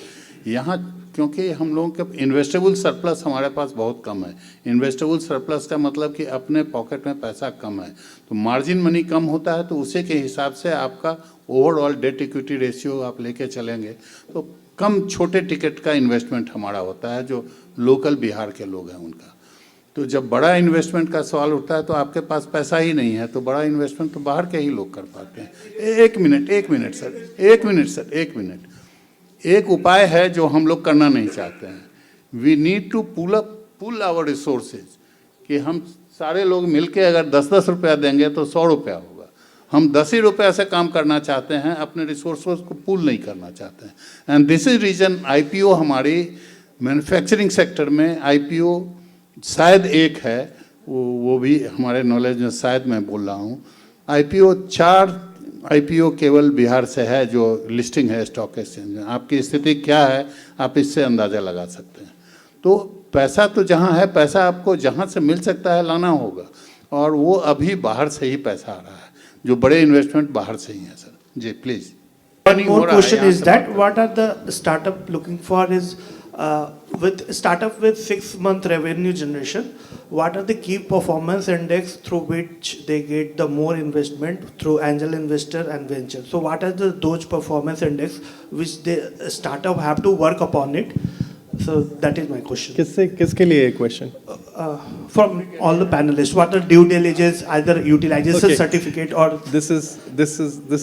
यहाँ, क्योंकि हम लोगों के इन्वेस्टेबल सरप्लस हमारे पास बहुत कम है. इन्वेस्टेबल सरप्लस का मतलब कि अपने पॉकेट में पैसा कम है, तो मार्जिन मनी कम होता है, तो उसी के हिसाब से आपका ओवरऑल डेट इक्विटी रेशियो आप लेके चलेंगे तो कम छोटे टिकट का इन्वेस्टमेंट हमारा होता है, जो लोकल बिहार के लोग हैं उनका. तो जब बड़ा इन्वेस्टमेंट का सवाल उठता है तो आपके पास पैसा ही नहीं है, तो बड़ा इन्वेस्टमेंट तो बाहर के ही लोग कर पाते हैं. एक मिनट. एक उपाय है जो हम लोग करना नहीं चाहते हैं. We need to pull our resources, कि हम सारे लोग मिलके अगर 10-10 रुपया देंगे तो 100 रुपया होगा. हम 10 ही रुपया से काम करना चाहते हैं, अपने रिसोर्सेज को पुल नहीं करना चाहते हैं. And this is reason IPO हमारी मैन्युफैक्चरिंग सेक्टर में आईपीओ शायद एक है, वो भी हमारे नॉलेज में शायद मैं बोल रहा हूँ। आईपीओ 4 आईपीओ केवल बिहार से है जो लिस्टिंग है स्टॉक एक्सचेंज में। आपकी स्थिति क्या है, आप इससे अंदाज़ा लगा सकते हैं। तो पैसा तो जहाँ है, पैसा आपको जहाँ से मिल सकता है लाना होगा, और वो अभी बाहर से ही पैसा आ रहा है, जो बड़े इन्वेस्टमेंट बाहर से ही है सर। जी please. One more question is that what are the startup looking for is with startup with 6-month revenue generation, what are the key performance index through which they get the more investment through angel investor and venture? So what are those performance index which the startup have to work upon it? So that is my question. किसके लिए question? From all the panelists, what are due diligence, either utilization Okay. certificate or this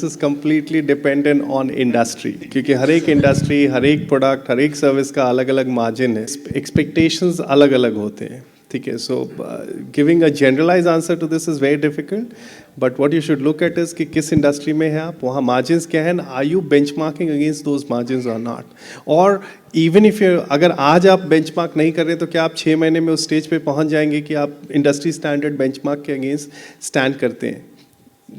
is completely dependent on industry, क्योंकि हर एक industry, हर एक product, हर एक service का अलग अलग margin है, एक्सपेक्टेशंस अलग अलग होते हैं, ठीक है। So giving a generalize answer to this is very difficult, but what you should look at is कि किस इंडस्ट्री में है आप, वहाँ मार्जिन्स क्या है, are you benchmarking against those margins और नॉट, और इवन इफ यू, अगर आज आप बेंचमार्क नहीं कर रहे तो क्या आप 6 महीने में उस स्टेज पे पहुँच जाएंगे कि आप इंडस्ट्री स्टैंडर्ड बेंचमार्क के अगेंस्ट स्टैंड करते हैं?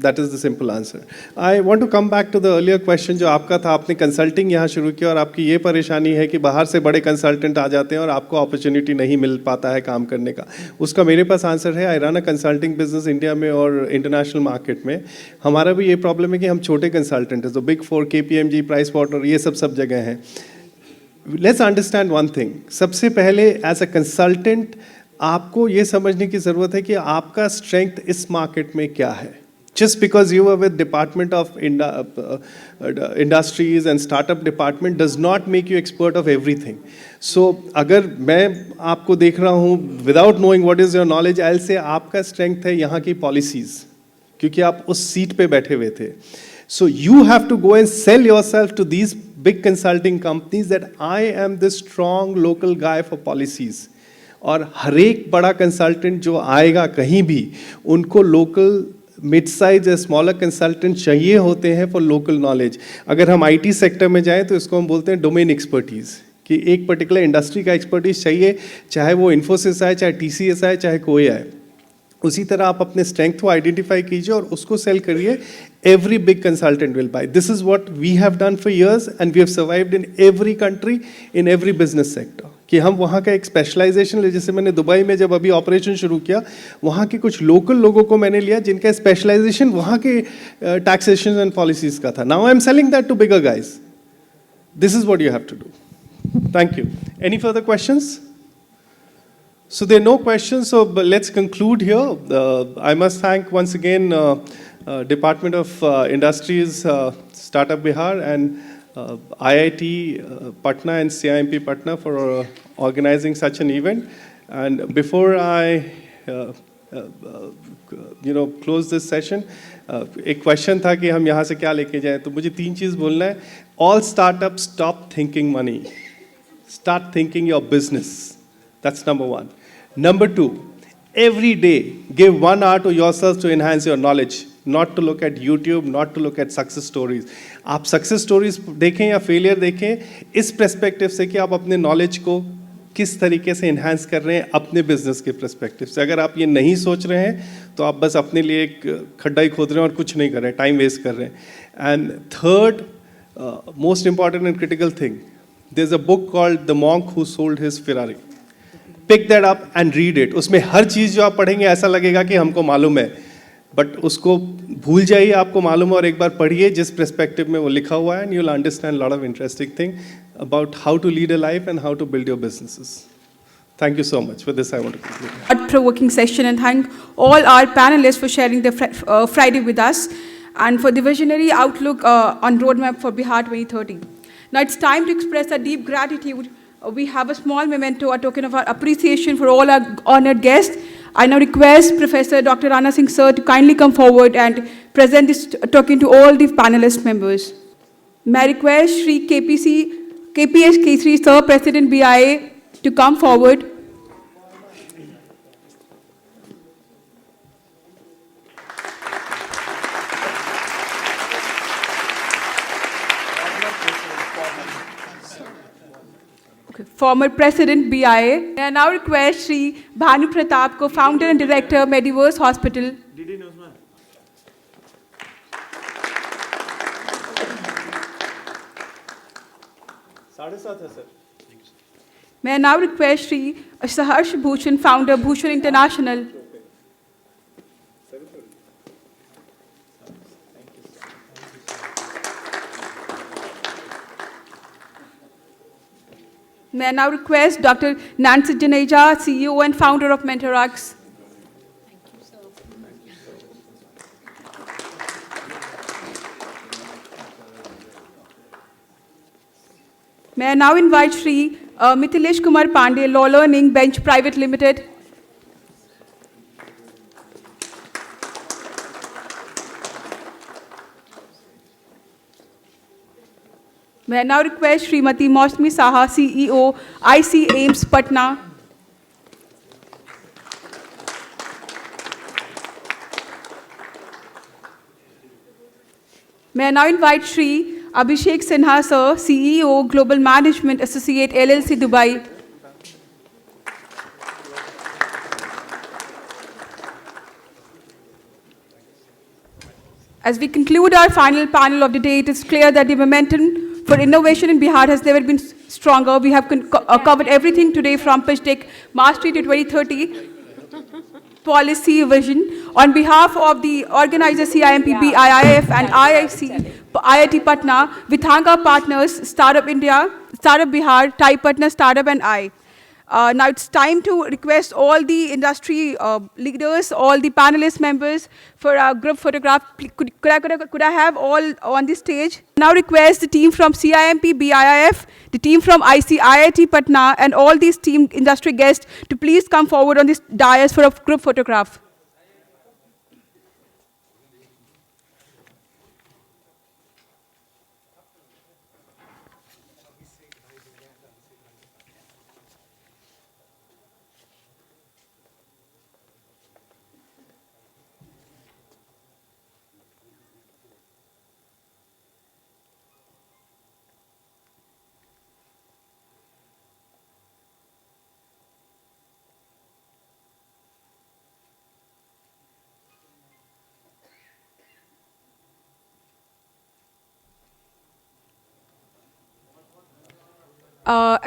That is the simple answer. I want to come back to the earlier question जो आपका था, आपने कंसल्टिंग यहाँ शुरू किया और आपकी ये परेशानी है कि बाहर से बड़े कंसल्टेंट आ जाते हैं और आपको अपॉर्चुनिटी नहीं मिल पाता है काम करने का। उसका मेरे पास आंसर है, I run a consulting business India में और इंटरनेशनल मार्केट में। हमारा भी ये प्रॉब्लम है कि हम छोटे कंसल्टेंट हैं, तो बिग 4 KPMG, प्राइस वाटर, ये सब जगह हैं। लेट्स अंडरस्टैंड वन थिंग, सबसे पहले एज अ कंसल्टेंट आपको ये समझने की ज़रूरत है कि आपका स्ट्रेंथ इस मार्केट में क्या है। Just because you are with Department of Industries and Startup Department does not make you expert of everything. So अगर मैं आपको देख रहा हूँ without knowing what is your knowledge, I'll say आपका strength है यहाँ की policies, क्योंकि आप उस सीट पे बैठे हुए थे। So you have to go and sell yourself to these big consulting companies that I am the strong local guy for policies. और हर एक बड़ा कंसल्टेंट जो आएगा कहीं भी, उनको लोकल मिड साइज या स्मॉलर कंसल्टेंट चाहिए होते हैं फॉर लोकल नॉलेज। अगर हम आईटी सेक्टर में जाएं तो इसको हम बोलते हैं डोमेन एक्सपर्टीज़, कि एक पर्टिकुलर इंडस्ट्री का एक्सपर्टीज चाहिए, चाहे वो इन्फोसिस आए, चाहे TCS आए, चाहे कोई आए। उसी तरह आप अपने स्ट्रेंथ को आइडेंटिफाई कीजिए और उसको सेल करिए। Every big consultant will buy. This is what we have done for years and we have survived in every country, in every business sector, कि हम वहाँ का एक स्पेशलाइजेशन, जैसे मैंने दुबई में जब अभी ऑपरेशन शुरू किया, वहाँ के कुछ लोकल लोगों को मैंने लिया जिनका स्पेशलाइजेशन वहाँ के टैक्सेशन एंड पॉलिसीज का था। Now I am selling that to bigger guys. This is what you have to do. Thank you. Any further questions? So there are no questions, so let's conclude here. I must thank once again Department of Industries, Startup Bihar, and IIT Patna and CIMP Patna for organizing such an event. And before I close this session, एक question था कि हम यहाँ से क्या लेके जाएं, तो मुझे 3 चीज़ बोलना है। All startups stop thinking money. Start thinking your business. That's number 1. Number 2, every day give 1 hour to yourself to enhance your knowledge, not to look at YouTube, not to look at success stories. आप success stories देखें या failure देखें इस perspective से कि आप अपने knowledge को किस तरीके से enhance कर रहे हैं अपने business के perspective से। अगर आप ये नहीं सोच रहे हैं तो आप बस अपने लिए एक खड्डा ही खोद रहे हैं और कुछ नहीं कर रहे हैं, time waste कर रहे हैं। And third, most important and critical thing, there's a book called The Monk Who Sold His Ferrari. Pick that up and read it. उसमें हर चीज़ जो आप पढ़ेंगे ऐसा लगेगा कि हमको मालूम है, बट उसको भूल जाइए, आपको मालूम है, और एक बार पढ़िए जिस पर्सपेक्टिव में वो लिखा हुआ है, and you will understand lot of interesting thing about how to lead a life and how to build your businesses. Thank you so much. With this, I want to conclude. Thought-provoking session, and thank all our panelists for sharing their Friday with us and for the visionary outlook on roadmap for Bihar 2030. Now it's time to express a deep gratitude. We have a small memento, a token of our appreciation for all our honored guests. I now request Professor Dr. Rana Singh sir to kindly come forward and present this token to all the panelist members. May I request Shri KPS Kesri sir, President BIA, to come forward. former President BIA. May I now request Shri Bhanu Pratap, co-founder and director, Mediverse Hospital. May I now request Shri Saharsh Bhushan, founder, Bhushan International. May I now request Dr. Nancy Janeja, CEO and founder of Mentorux. May I now invite Shri Mithilesh Kumar Pandey, Law Learning Bench Private Limited. May I now request Srimati Mausami Saha, CEO, IC AIMS Patna. May I now invite Shri Abhishek Sinha, sir, CEO, Global Management Associate, LLC, Dubai. As we conclude our final panel of the day, it is clear that the momentum for innovation in Bihar has never been stronger. We have covered everything today from pitch deck mastery to 2030 policy vision. On behalf of the organizer CIMP, BIIF and IIC, IIT Patna, with Hanga Partners, Startup India, Startup Bihar, TiE Patna, Startup and I. Now it's time to request all the industry leaders, all the panelist members for our group photograph. Could I have all on the stage? Now request the team from CIMP, BIIF, the team from IC, IIT Patna, and all these team industry guests to please come forward on this dais for a group photograph.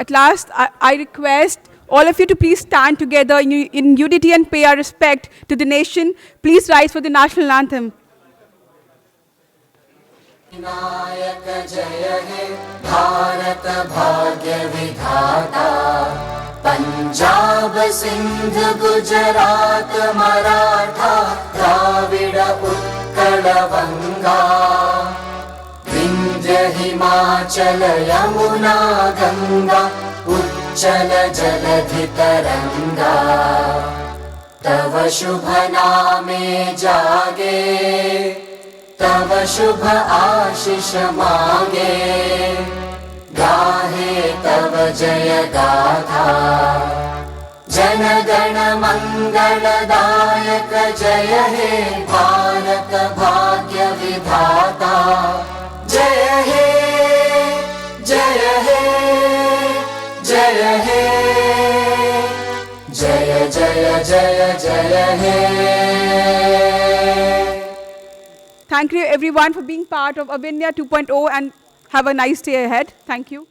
At last, I request all of you to please stand together in unity and pay our respect to the nation. Please rise for the national anthem. Vinayak जय हे भारत भाग्य विधाता पंजाब सिंध गुजरात मराठा द्राविड उत्कल बंगा विंध्य हिमाचल यमुना गंगा उच्चल जलधि तरंगा तव शुभ नामे जागे तव शुभ आशीष मांगे गाहे तव जय गाथा जन गण मंगलदायक जय हे भारत भाग्य विधाता जय हे जय हे जय हे जय जय जय जय हे. Thank you everyone for being part of Avinya 2.0 and have a nice day ahead. Thank you.